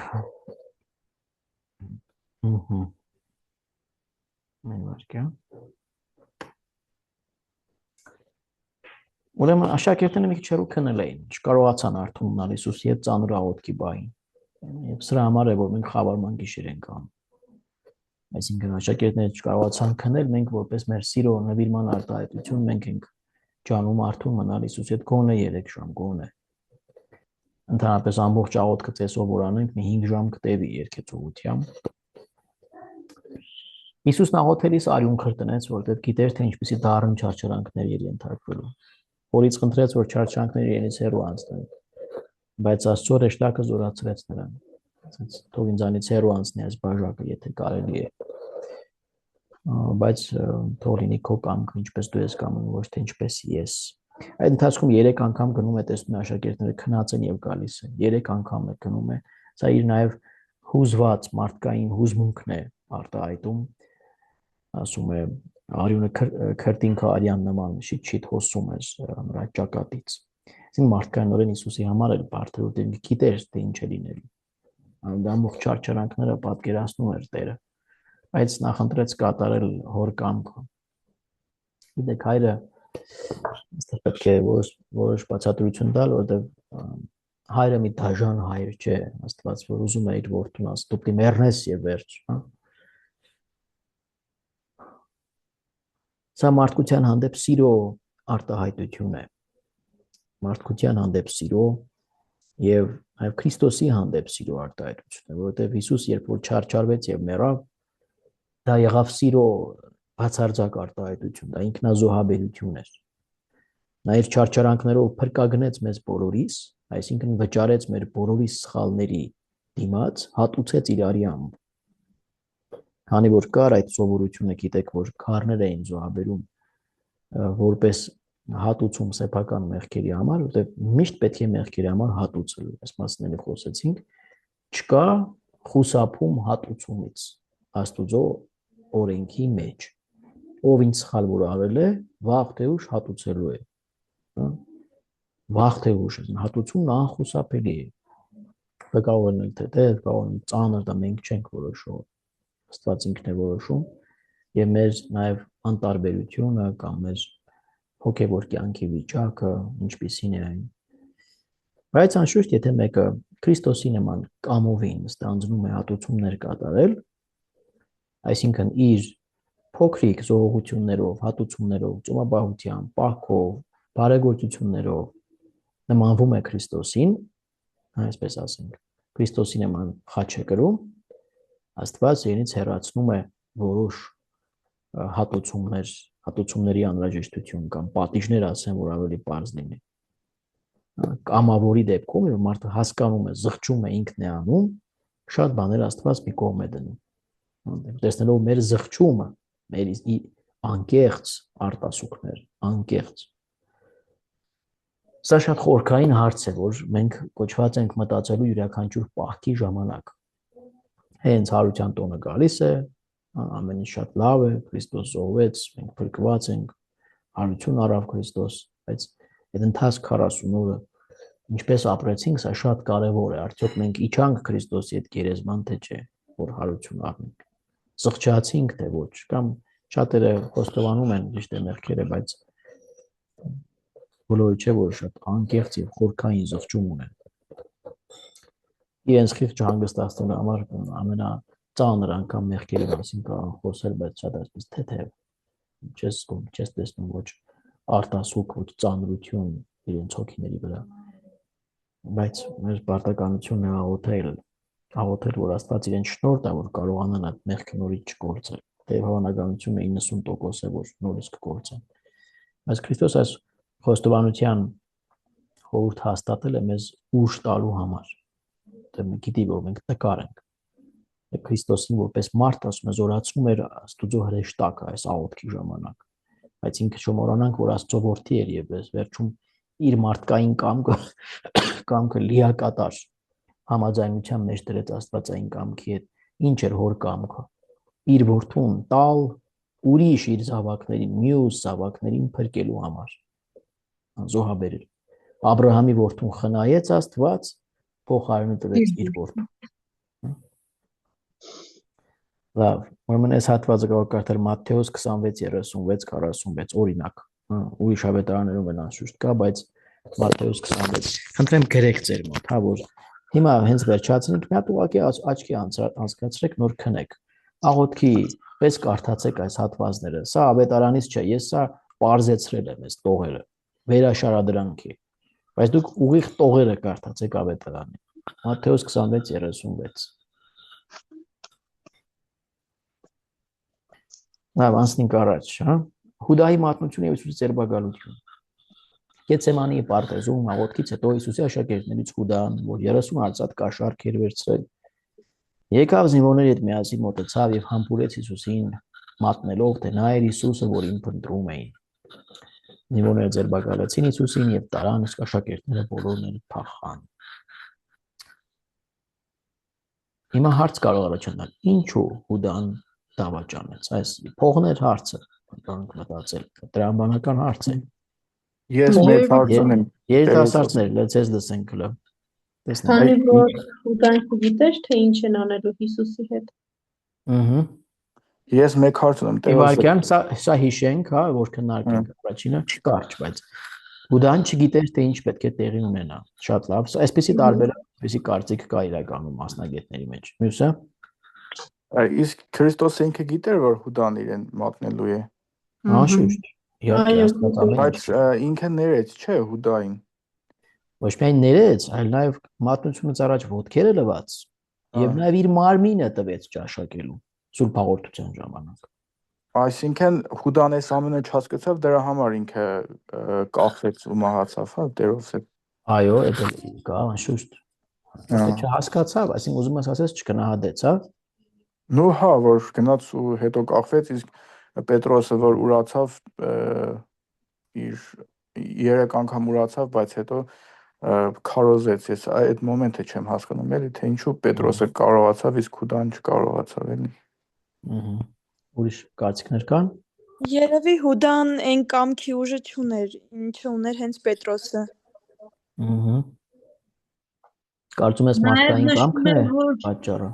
Մի վարքյան։ Ուրեմն աշակերտները մի քիչ հեռու քնել էին, չկարողացան արթուն մնալ Հիսուսի հետ ծանր աղոթքի բային։ Եվ սրա համար է, որ մենք խավարման գիշեր ենք անում։ Այսինքն աշակերտները չկարողացան քնել, մենք որպես մեր սիրո նվիրման արտահայտություն մենք ենք ջանում արթուն մնալ Հիսուսի հետ գոնե 3 ժամ, գոնե։ Ընդհանրապես ամբողջ աղոթքը ծեսով որ անենք, մի 5 ժամ կտևի երկեցողությամբ։ Հիսուսն աղոթելիս արյուն քրտնեց, որտեղ գիտեր, թե ինչպեսի դառն չարչարանքներ էր ենթարկվելու։ Որից խնդրեց, որ չարչարանքները իրենից հեռու անցնեն, բայց Աստծո հրեշտակը զորացրեց նրան։ Ասաց, թող ինձանից հեռու անցնի այս բաժակը, եթե կարելի է։ Բայց թող լինի քո կամքը, ինչպես դու ես կամենում, ոչ թե ինչպես ես։ Այդ ընթացքում 3 անգամ գնում է, տեսնում է աշակերտները քնած են եւ գալիս են։ 3 անգամ է գնում է։ Սա իր նաեւ հուզված մարդկային հուզմունքն է արտահայտում։ Ասում է արյունը քրտինքը արյան նման շիտ հոսում էր նրա ճակատից։ Այսինքն մարդկայնորեն Հիսուսի համար էլ բարդ էր, որտեղ գիտեր թե ինչ է լինելու։ Ամբողջ չարչարանքները պատկերացնում էր Տերը, բայց նախընտրեց կատարել հոր կամքը։ Գիտեք, հայրը այստեղ պետք է որոշ բացատրություն տալ, որտեղ հայրը մի դաժան հայր չէ, Աստված որ ուզում է իր որդուն ասել, դու պիտի մեռնես եւ վերջ, հա։ Սա մարդկության հանդեպ սիրո արտահայտություն է։ Մարդկության հանդեպ սիրո եւ այլ Քրիստոսի հանդեպ սիրո արտահայտություն է, որովհետեւ Հիսուս երբ որ չարչարվեց եւ մեռավ, դա եղավ սիրո բացարձակ արտահայտություն, դա ինքնազոհաբերություն էր։ Նա իր չարչարանքներով փրկագնեց մեզ բոլորիս, այսինքն վճարեց մեր բոլորիս սխալների դիմաց, հատուցեց իր արյամբ։ Քանի որ կար այդ սովորությունը, գիտեք, որ քարներ էին զոհաբերում որպես հատուցում սեփական մեղքերի համար, որտեղ միշտ պետք է մեղքերի համար հատուցել, այս մասն էլ խոսեցինք, չկա խուսափում հատուցումից Աստուծո օրենքի մեջ։ Ով ինչ սխալ որ արել է, վաղ թե ուշ հատուցելու է։ Վաղ թե ուշ, հատուցումն անխուսափելի է։ Դա կարող է լինել թե կարող է ծանր, դա մենք չենք որոշում։ Աստված ինքն է որոշում եւ մեր նաեւ անտարբերությունը կամ մեր հոգեվոր կյանքի վիճակը ինչպիսին է այն։ Բայց անշուշտ եթե մեկը Քրիստոսի նման կամովին ստանձնում է հատուցումներ կատարել, այսինքն իր փոքրիկ զողողություններով, հատուցումներով, ծոմաբահությամբ, պահքով, բարեգործություններով նմանվում է Քրիստոսին, այսպես ասենք, Քրիստոսի նման խաչ է կրում, Աստված իրենից հեռացնում է որոշ հատուցումների անհրաժեշտություն կամ պատիժներ ասեմ, որ ավելի պարզ լինի։ Կամավորի դեպքում, որ մարդը հասկանում է, զղջում է, ինքն է անում, շատ բաներ Աստված մի կողմ է դնում։ Տեսնելով մեր զղջումը, մեր անկեղծ արտասուքներ, անկեղծ։ Սա շատ խորքային հարց է, որ մենք կոչված ենք մտածելու յուրաքանչյուր պահքի ժամանակ։ Հենց հարության տոնը գալիս է, ամեն ինչ շատ լավ է, Քրիստոս զոհվեց, մենք փրկված ենք, հարություն առավ Քրիստոս, բայց այդ ընթացք 40 օրը ինչպես ապրեցինք, սա շատ կարևոր է, արդյոք մենք իջանք Քրիստոսի հետ գերեզման թե չէ, որ հարություն առնենք։ Զղջացինք թե ոչ, կամ շատերը խոստովանում են ճիշտ է մեղքերը, բայց բոլորը չէ, որ շատ անկեղծ եւ խորքային զղջում ունեն։ Իրենց խիղճը հանգստացնելու համար ամենածանր անգամ մեղքերի մասին կարող խոսել, բայց շատ այսպես թեթև չես տեսնում ոչ արտասուք, ոչ ծանրություն իրենց հոգիների վրա։ Բայց մեր պարտականությունն է աղոթել, որ Աստված իրեն շնորհ տա, որ կարողանան այդ մեղքը նորից չկործել։ Թեև հավանականությունը 90% է, որ նորից կկործեն։ Բայց Քրիստոս այս խոստովանության խորհուրդ հաստատել է մեզ ուժ տալու համար։ Դե մենք գիտի, որ մենք տկար ենք։ Քրիստոսին որպես մարդ ասում է զորացնում էր Աստուծո հրեշտակը այս աղոթքի ժամանակ։ Բայց ինքը չմոռանանք, որ Աստծո որդի էր եւ վերջում իր մարդկային կամքը լիակատար համաձայնության մեջ դրեց Աստվածային կամքի հետ։ Ինչ էր հոր կամքը։ Իր որդուն տալ ուրիշ իր զավակներին, մյուս զավակներին փրկելու համար։ Զոհաբերել։ Աբրահամի որդուն խնայեց Աստված, փոխարինը տվեց իր որդուն։ Լավ, ուրեմն այս հատվածը կարող կարդալ Մատթեոս 26:36-46 օրինակ, ուրիշ ավետարաններում էլ անշուշտ կա, բայց Մատթեոս 26։ Խնդրեմ գրեք ձեր մոտ, հա, որ հիմա հենց վերջացնենք, մի հատ ուղղակի աչքի անցկացրեք, նոր քնեք։ Աղոթքի պես կարդացեք այս հատվածները։ Սա ավետարանից չէ, ես սա պարզեցրել եմ, այս տողերը, վերաշարադրանքի։ Բայց դուք ուղիղ տողերը կարդացեք ավետարանի։ Մատթեոս 26:36։ Լավ, անցնենք առաջ, հա։ Հուդայի մատնությունը եւ Հիսուսի ձերբակալությունը։ Գեթսեմանի պարտեզում աղոթքից հետո Հիսուսի աշակերտներից Հուդան, որ 30 արծաթ կաշառք էր վերցրել, եկավ զինվորների հետ միասին մոտեցավ եւ համբուրեց Հիսուսին, մատնելով, թե նա էր Հիսուսը, որին փնտրում էին։ Զինվորները ձերբակալեցին Հիսուսին եւ տարան, իսկ աշակերտները բոլորն էլ փախան։ Հիմա հարց կարող առաջանալ. ինչու Հուդան դավաճանեց։ Այս փողներ հարցը, բանկ մտածել, տրամաբանական հարց է։ Ես մեր հարցում եմ։ Երիտասարդներ, լեցես լսենք հլը։ Քանի որ Հուդան գիտեր, թե ինչ են անելու Հիսուսի հետ։ Ահա։ Ես մեկ հարցում եմ, Իվարկյան, սա հիշենք, հա, որ քննարկենք առաջինը չկարճ, բայց Հուդան չգիտեր, թե ինչ պետք է տեղի ունենա։ Շատ լավ, այսպեսի տարբերակ, այսպեսի կարծիք կա իրականում մասնագետների մեջ։ Մյուսը։ Իսկ Քրիստոսը ինքը գիտեր, որ Հուդան իրեն մատնելու է։ Անշուշտ։ Բայց ինքը ներեց, չէ, Հուդային։ Ոչ միայն ներեց, այլ նաև մատնությունից առաջ ոտքերը լվաց եւ նաև իր մարմինը տվեց ճաշակելու Սուրբ հաղորդության ժամանակ։ Այսինքն Հուդան այս ամենը չհասկացավ, դրա համար ինքը կախվեց ու մահացավ, հա, Տերոս հետ։ Այո, դա կա, անշուշտ։ Դա չհասկացավ, այսինքն ուզում ես ասես չգնահատեց, հա։ Նու հա, որ գնաց ու հետո կախվեց, իսկ Պետրոսը որ ուրացավ իր 3 անգամ ուրացավ, բայց հետո քարոզեց։ Ես այդ մոմենտը չեմ հասկանում, էլի, թե ինչու Պետրոսը կարողացավ, իսկ Հուդան չկարողացավ, էլի։ Ուրիշ կարծիքներ կան։ Երևի Հուդան այն կամքի ուժը չուներ, ինչը ուներ հենց Պետրոսը։ Կարծում ես մարդկային կամքն է պատճառը։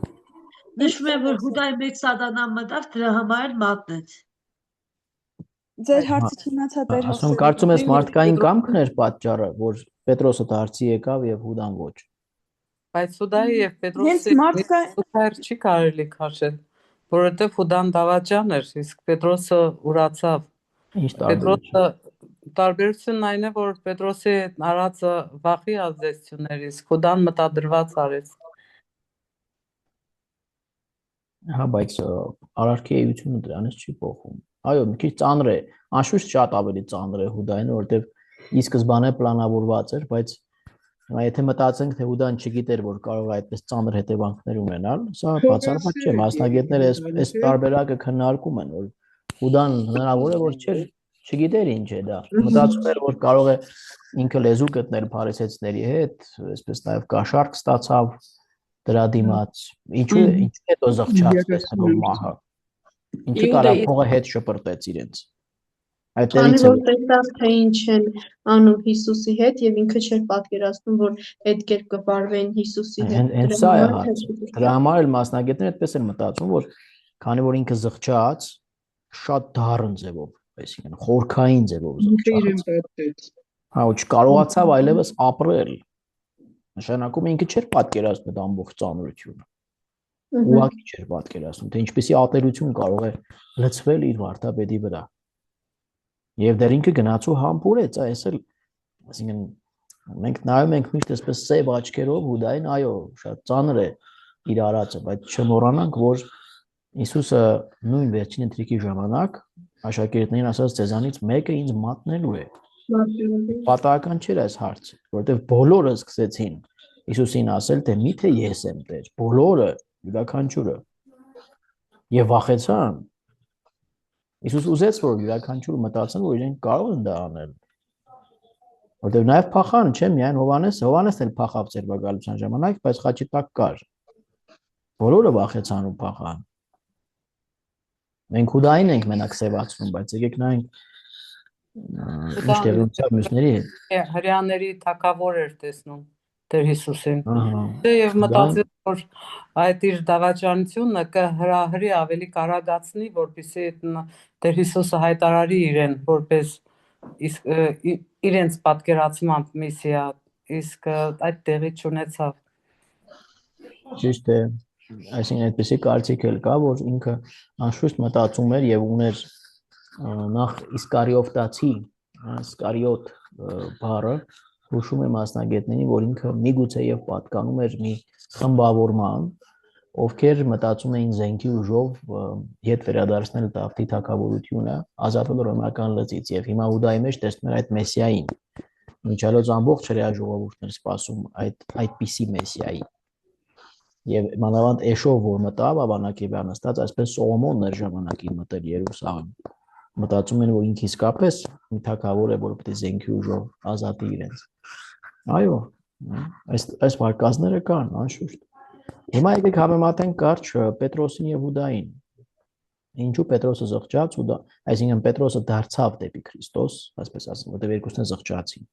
Նշվում է, որ Հուդայի մեջ Սատանան մտավ, դրա համար էլ մատնեց։ Ձեր հարցը չիմացա Տեր Ասում Հովսեփ։ կարծում ես մարդկային կամքն էր պատճառը, որ Պետրոսը դարձի եկավ եւ Հուդան ոչ։ Բայց Հուդայի եւ Հենց Պետրոսի մարդկային սուպեր չի կարելի քաշել, որովհետեւ Հուդան դավաճան էր, իսկ Պետրոսը ուրացավ։ Ինչ տարբերություն։ Պետրոսը տարբերությունն այն է, որ Պետրոսի արածը վախի ազդեցություն էր, իսկ Հուդան մտադրված արեց։ Հա, բայց արարքի էությունը դրանից չի փոխում։ Այո, մի քիչ ծանր է, անշուշտ շատ ավելի ծանր է Հուդային, որովհետև ի սկզբանե պլանավորված էր, բայց հիմա եթե մտածենք, թե Հուդան չգիտեր, որ կարող է այդպես ծանր հետևանքներ ունենալ, սա բացառված չէ, մասնագետները այս տարբերակը քննարկում են, որ Հուդան հնարավոր է, որ չգիտեր ինչ է դա։ Մտածում էր, որ կարող է ինքը լեզու գտնել փարիսեցիների հետ, այսպես նաև կաշառք ստացավ դրա դիմաց։ Ինչու հետո զղջաց տեսնելով մահը։ Ինչի կարա փողը հետ շպրտեց իրենց։ Քանի որ տեսավ թե ինչ են անում Հիսուսի հետ եւ ինքը չէր պատկերացնում, որ այդ կերպ կպարվեն Հիսուսի հետ։ Հենց սա է հարցը։ Դրա համար էլ մասնագետները այդպես են մտածում, որ քանի որ ինքը զղջաց, շատ դառն ձևով, այսինքն խորքային ձևով զղջաց։ Հա, ու չկարողացավ այլևս ապրել։ Նշանակում է ինքը չէր պատկերացնում այդ ամբողջ ծանրությունը։ Ուղղակի չէր պատկերացնում, թե ինչպեսի ատելություն կարող է լցվել իր վարդապետի վրա։ Եվ դեռ ինքը գնաց ու համբուրեց, այս էլ, այսինքն մենք նայում ենք միշտ այսպես սև աչքերով Հուդային, այո, շատ ծանր է իր արածը, բայց չմոռանանք, որ Հիսուսը նույն վերջին ընթրիքի ժամանակ աշակերտներին ասաց, ձեզանից մեկը ինձ մատնելու է։ Պատահական չէր այս հարցը, որովհետև բոլորը սկսեցին Հիսուսին ասել, թե միթե ես եմ Տեր, բոլորը, յուրաքանչյուրը, եւ վախեցան։ Հիսուս ուզեց, որ յուրաքանչյուրը մտածեն, որ իրենք կարող են դա անել, որովհետև նաեւ փախան, չէ՞ միայն Հովհաննեսն էլ փախավ ծերբակալության ժամանակ, բայց խաչի տակ կար։ Բոլորը վախեցան ու փախան։ Մենք Հուդային ենք մենակ սևացնում, բայց եկեք նայենք ինչ տեղի ունեցավ մյուսների հետ։ Հրեաների թագավոր էր տեսնում Տեր Հիսուսին։ Եվ մտածել, որ այդ իր դավաճանությունը կհրահրի ավելի կարագացնի, որպեսզի Տեր Հիսուսը հայտարարի իրեն որպես իրենց պատկերացմամբ Մեսիա, իսկ այդ տեղի չունեցավ։ Ճիշտ է, այսինքն այդպեսի կարծիք էլ կա, որ ինքը անշուշտ մտածում էր եւ ուներ նախ Իսկարիոտ բառը հուշում է մասնագետներին, որ ինքը միգուցե եւ պատկանում էր մի խմբավորման, ովքեր մտածում էին զենքի ուժով հետ վերադարձնել Դավթի թագավորությունը, ազատվել ռոմական լծից եւ հիմա Հուդայի մեջ տեսնում էր այդ մեսիային։ Միջալոց ամբողջ հրեա ժողովուրդն էր սպասում այդպիսի մեսիայի։ Եվ մանավանդ Էշով, որ մտավ ավանակի վրա նստած, այսպես Սողոմոնն էր ժամանակին մտել Երուսաղեմ։ Մտածում են, որ ինքը իսկապես մի թագավոր է, որ պետք է զենքի ուժով ազատի իրենց։ Այո, այս վարկածները կան, անշուշտ։ Հիմա եկեք համեմատենք կարճ Պետրոսին եւ Հուդային։ Ինչու Պետրոսը զղջաց, այսինքն Պետրոսը դարձավ դեպի Քրիստոս, այսպես ասեմ, որտեղ երկուսն էլ զղջացին։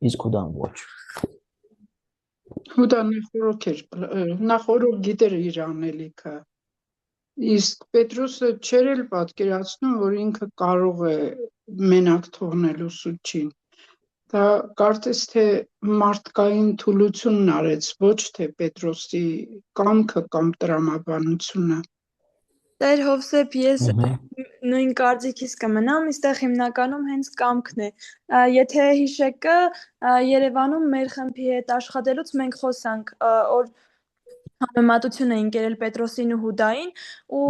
Իսկ Հուդան ոչ։ Հուդան նախորդ գիտեր իր անելիքը։ Իսկ Պետրոսը չէր էլ պատկերացնում, որ ինքը կարող է մենակ թողնել ուսուցչին։ Դա կարծես թե մարդկային թուլությունն արեց, ոչ թե Պետրոսի կամքը կամ տրամաբանությունը։ Տեր Հովսեփ, ես նույն կարծիքից կմնամ, այստեղ հիմնականում հենց կամքն է։ Եթե հիշեք, Երևանում մեր խմբի հետ աշխատելուց մենք խոսանք, որ համեմատություն էին կերել Պետրոսին ու Հուդային ու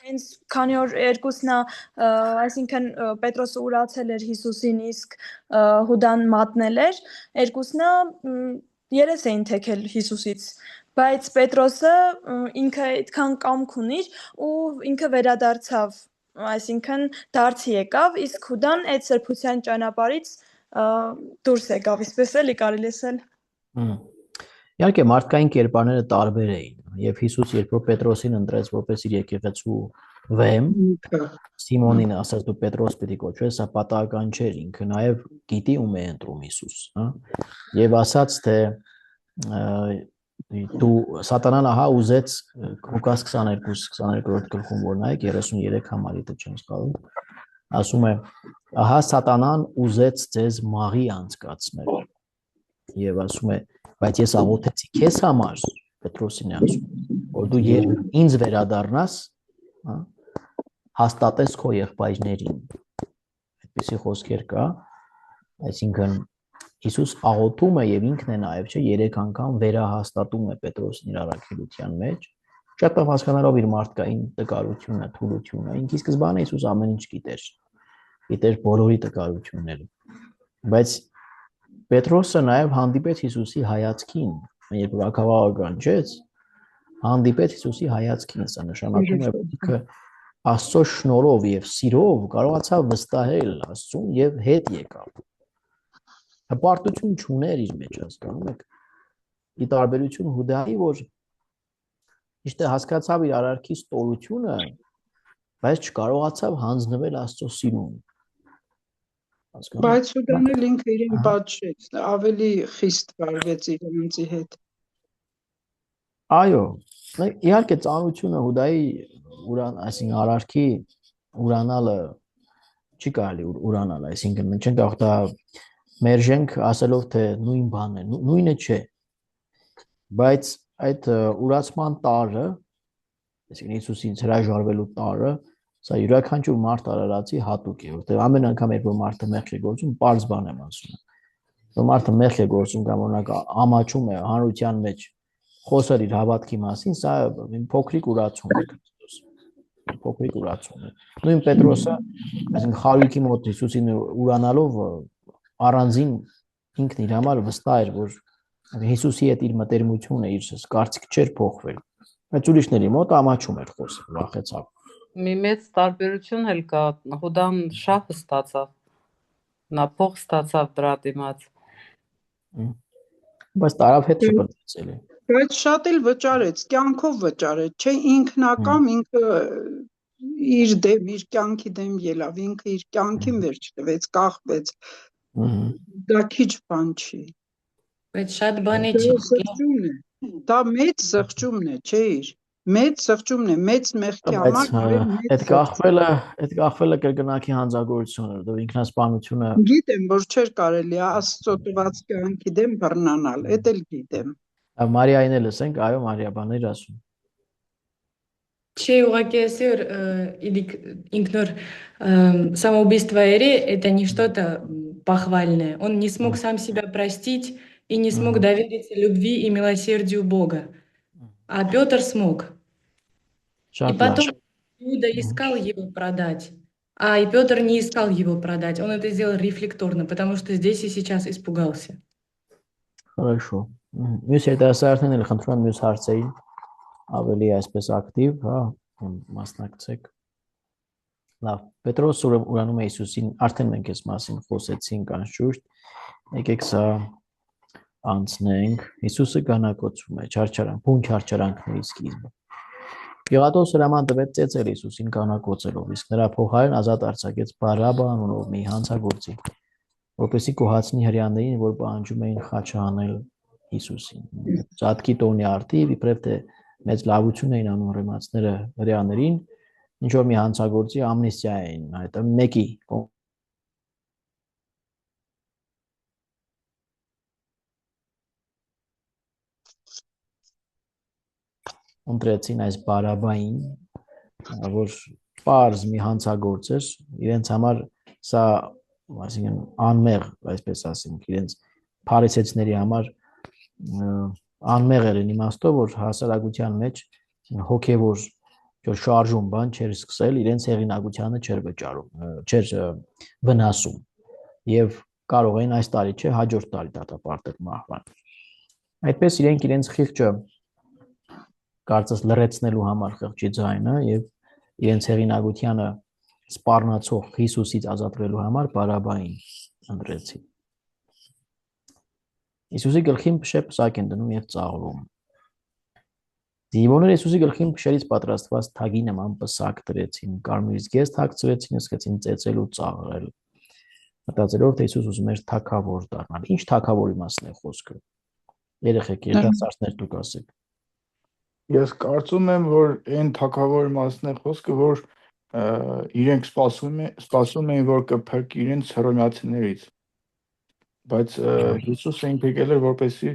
հենց քանի որ երկուսն այսինքն Պետրոսը ուրացել էր Հիսուսին, իսկ Հուդան մատնել էր, երկուսն երես էին թեքել Հիսուսից, բայց Պետրոսը ինքը այդքան կամք ունի ու ինքը վերադարձավ, այսինքն դարձի եկավ, իսկ Հուդան այդ սրբության ճանապարհից դուրս եկավ, այսպես էլի կարելի ասել։ Իհարկե մարդկային կերպարները տարբեր էին եւ Հիսուս երբ որ Պետրոսին ընտրեց որպես իր եկեղեցու վեմ, Սիմոնին ասաց դու Պետրոս պիտի կոչվես, սա պատահական չէր, ինքը նաեւ գիտի ում է ընտրում Հիսուս, հա, եւ ասաց թե դու սատանան ահա ուզեց Ղուկաս 22-22-րդ գլխում որ նայեք 33 համարի դե չեմ սխալվում ասում է ահա սատանան ուզեց ձեզ մաղի անցկացնել եւ ասում է բայց ես աղոթեցի քեզ համար Պետրոսին է ասում որ դու երբ ինձ վերադառնաս հա հաստատես քո եղբայրներին այդպիսի խոսքեր կա այսինքն Հիսուս աղոթում է եւ ինքն է նաեւ չէ 3 անգամ վերահաստատում է Պետրոսին իր առաքելության մեջ շատ լավ հասկանալով իր մարդկային տկարությունը թուլությունը ինքի սկզբանե Հիսուս ամեն ինչ գիտեր բոլորի տկարությունները բայց Պետրոսը նաեւ հանդիպեց Հիսուսի հայացքին երբ ռակավաղը կանչեց հանդիպեց Հիսուսի հայացքին սա նշանակում է որ ինքը Աստծո շնորհով եւ սիրով կարողացավ վստահել Աստծուն եւ հետ եկավ հպարտություն չուներ իր մեջ հասկանում եք ի տարբերություն Հուդայի որ ճիշտ է հասկացավ իր արարքի ստորությունը բայց չկարողացավ հանձնվել Աստծո սիրուն բայց Հուդան էլ ինքը իրեն պատժեց ավելի խիստ վարվեց իր անձի հետ այո իհարկե ծանրությունը Հուդայի այսինքն արարքի ուրանալը չի կարելի ուրանալ այսինքն մենք չենք կարող դա մերժենք ասելով թե նույն բանն է նույնը չէ բայց այդ ուրացման տարը այսինքն Հիսուսից հրաժարվելու տարը սա յուրաքանչյուր մարդ արարածի հատուկ է որտեղ ամեն անգամ երբ որ մարդը մեղք է գործում པարզ բան եմ ասում որ մարդը մեղք է գործում կամ օրինակ ամաչում է հանրության մեջ խոսել իր հավատքի մասին սա փոքրիկ ուրացում է փոքրիկ ուրացում է նույն Պետրոսը այսինքն խարույկի մոտ Հիսուսին ուրանալով առանձին ինքն իր համար վստահ էր որ Հիսուսի հետ իր մտերմությունը իր կարծիք չէր փոխվել բայց ուրիշների մոտ ամաչում էր խոսել վախեցավ մի մեծ տարբերություն էլ կա Հուդան շահ ստացավ նա փող ստացավ դրա դիմաց բայց տարավ հետ շփոթեցել է բայց շատ էլ վճարեց կյանքով վճարեց չէ ինքնակամ ինքը իր դեմ իր կյանքի դեմ ելավ ինքը իր կյանքին վերջ տվեց կախվեց դա քիչ բան չի բայց շատ բան չի դա մեծ զղջումն է չէ իր մեծ զղջումն է մեծ մեղքի համար այդ կախվելը կրկնակի հանձնագործություն է դու ինքնասպանությունը գիտեմ որ չէր կարելի Աստծո տված կյանքի դեմ բռնանալ էդ էլ գիտեմ Մարիային էլ ասենք այո Մարիա բաներ ասում Չէ ուղղակի այսօր ինքնոր самоубийство это не что-то похвальное он не смог сам себя простить и не смог довериться любви и милосердию Бога а Петр смог и потом Иуда искал его продать а и Петр не искал его продать он это сделал рефлекторно потому что здесь и сейчас испугался Хорошо Մյուս երիտասարդներն էլ խնդրում եմ մյուս հարցերին ավելի այսպես ակտիվ, հա, մասնակցեք։ Լավ, Պետրոսը ուրանում է Հիսուսին, արդեն մենք այս մասին խոսեցինք անշուշտ, եկեք սա անցնենք, Հիսուսը գանակոծում է, բուն չարչարանքների սկիզբը։ Պիղատոս հրաման տվեց ծեծել Հիսուսին գանակոծելով, իսկ նրա փոխարեն ազատ արձակեց Բարաբա անունով մի հանցագործի, որպեսզի գոհացնի հրեաներին, որ պահանջում էին խաչը հանել Հիսուսին։ Ծածկի տոնի արդիվ իբրև թե մեծ լավություն էին անում ռոմացիները հրեաներին, ինչ որ մի հանցագործի ամնիստիա էին, այդ մեկի ընտրեցին այս Բարաբային, որ պարզ մի հանցագործ էր, իրենց համար սա, այսինքն անմեղ, այսպես ասենք, իրենց փարիսեցիների համար անմեղ էր իմաստով, որ հասարակության մեջ հոգևոր շարժում բան չէր սկսել, իրենց հեղինակությանը չէր վճարում, չէր վնասում եւ կարող էին այս տարի չէ հաջորդ տարի դատապարտել մահվան։ Այդպես իրենց խիղճը կարծես լրացնելու համար խղճի ձայնը եւ իրենց հեղինակությանը սպառնացող Հիսուսից ազատվելու համար Բարաբային ընտրեցին։ Հիսուսի գլխին փշե պսակ են դնում եւ ծաղրում։ Դիվոները Հիսուսի գլխին փշերից պատրաստված թագի նման պսակ դրեցին, կարմիր զգեստ հագցրեցին, սկսեցին ծեծել ու ծաղրել։ Մտածելով թե Հիսուս ուզում էր թագավոր դառնալ։ Ինչ թագավորի մասին է խոսքը։ Երեխեք, երիտասարդներ դուք ասեք։ Ես կարծում եմ, որ այն թագավորի մասն է խոսքը, որ իրենք սպասում էին, որ կփրկի իրենց հռոմեացիներից, բայց Հիսուսը ինքը եկել էր որպեսզի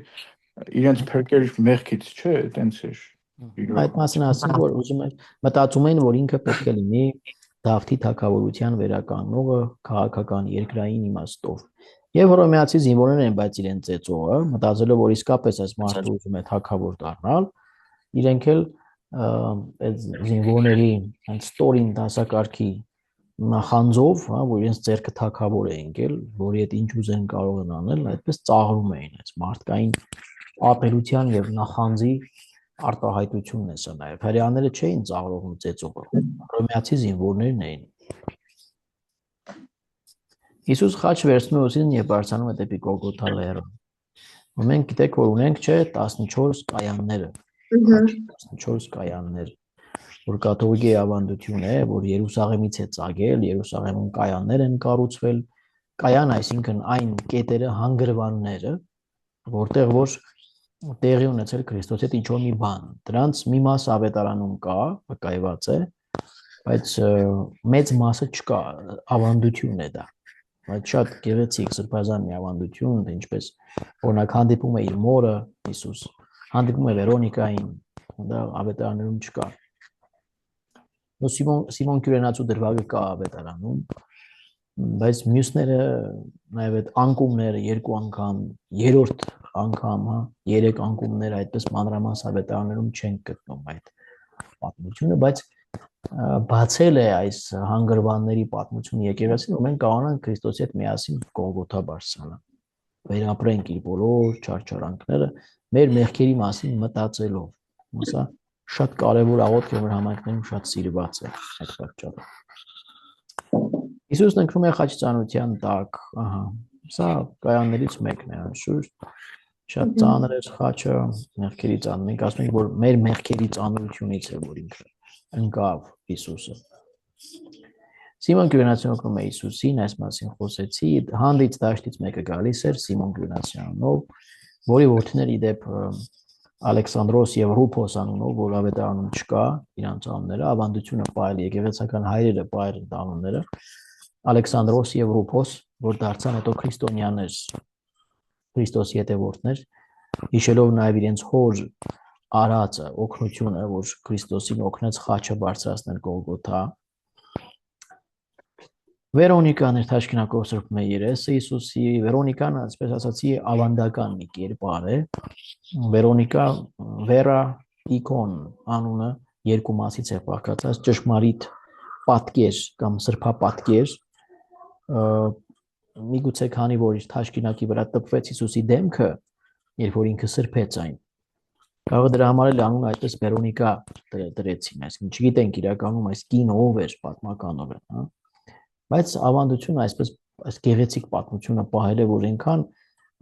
իրենց փրկեր մեղքից, չէ, այտենց էր։ Այդ մասին ասենք, որ մտածում էին, որ ինքը պետք է լինի Դավթի թագավորության վերականգնողը քաղաքական երկրային իմաստով։ Եվ հռոմեացի զինվորներն են, բայց իրեն ծեծողը, մտածելով, որ իսկապես այս մարդը ուզում է թագավոր դառնալ, իրենք էլ այդ զինվորների հենց ստորին դասակարգի նախանձով, հա, որ իրենց ձեռքը թագավոր է ընկել, որի հետ ինչ ուզեն կարող են անել, այդպես ծաղրում էին այս մարդկային ապելության եւ նախանձի արտահայտությունն է սա նաեւ։ Հրեաները չէին ծաղրողում ծեծողը, հռոմեացի զինվորներն էին։ Հիսուս խաչ վերցնում է ուսին եւ բարձրանում է դեպի Գողգոթա լեռը։ Մենք գիտեք, որ ունենք, չէ, 14 կայանները։ 14 կայաններ, որ կաթողիկի ավանդություն է, որ Երուսաղեմից է ծագել, Երուսաղեմում կայաններ են կառուցվել։ Կայան, այսինքն այն կետերը, հանգրվանները, որտեղ որ տեղի ունեցել Քրիստոսի հետ ինչ-որ մի բան։ Դրանց մի մաս ավետարանում կա, վկայված է, բայց մեծ մասը չկա, ավանդություն է դա։ Բայց շատ գեղեցիկ սրբազան մի ավանդություն, ինչպես օրինակ հանդիպում է իր մորը Հիսուս, հանդիպում է Վերոնիկային, դա ավետարաններում չկա։ Սիմոն Կյուրենացու դրվագը կա ավետարանում, բայց մյուսները նաև այդ անկումները երկու անգամ, երրորդ անգամ, հա, 3 անկումներ այդպես մանրամաս ավետարաններում չեն գտնում այդ պատմությունը, բայց բացել է այս հանգրվանների պատմությունը եկեղեցին, ու մենք կարողանանք Քրիստոսի հետ միասին Գողգոթա բարձրանալ, վերապրենք իր բոլոր չարչարանքները մեր մեղքերի մասին մտածելով։ Սա շատ կարևոր աղոթք է, որ համայնքներում շատ սիրված է այդ պատճառով։ Հիսուսն ընկնում է խաչի ծանրության տակ, ահա, սա կայաններից մեկն է, անշուշտ, շատ ծանր է խաչը, մեղքերի ծանր, մենք ասում ենք, որ մեր մեղքերի ծանրությունից է, որ ինքը ընկավ Հիսուսը։ Սիմոն Կյուրենացին օգնում է Հիսուսին, այս մասին խոսեցի, հանդից դաշտից մեկը գալիս էր Սիմոն Կյուրենացյանով, որի որդիները իդեպ Ալեքսանդրոս եւ Ռուփոս անունով, որ ավետարանում չկա, իրանց անունները, ավանդությունը պահել եկեղեցական հայրերը պահել անունները, Ալեքսանդրոս եւ Ռուփոս, որ դարձան հետո քրիստոնյաներ, Քրիստոսի հետևորդներ, հիշելով նաեւ իրենց հոր արածը, օգնությունը, որ Քրիստոսին օգնեց խաչը բարձրացնել Գողգոթա։ Վերոնիկան էր Թաշկինակով սրբում է երեսը Հիսուսի, Վերոնիկան, այսպես ասացի, ավանդական մի կերպար է։ Վերոնիկա Վերա Իկոն անունը երկու մասից է բաղկացած, ճշմարիտ պատկեր կամ սրբապատկեր, միգուցե քանի որ իր թաշկինակի վրա տպվեց Հիսուսի դեմքը, երբ որ ինքը սրբեց այն, կարող դրա համար էլ անունը այդպես Վերոնիկա դրեցին, այսինքն չգիտենք իրականում այս կինը ով էր պատմականորեն, հա, բայց ավանդությունը այսպես այս գեղեցիկ պատմությունը պահել է, որ այնքան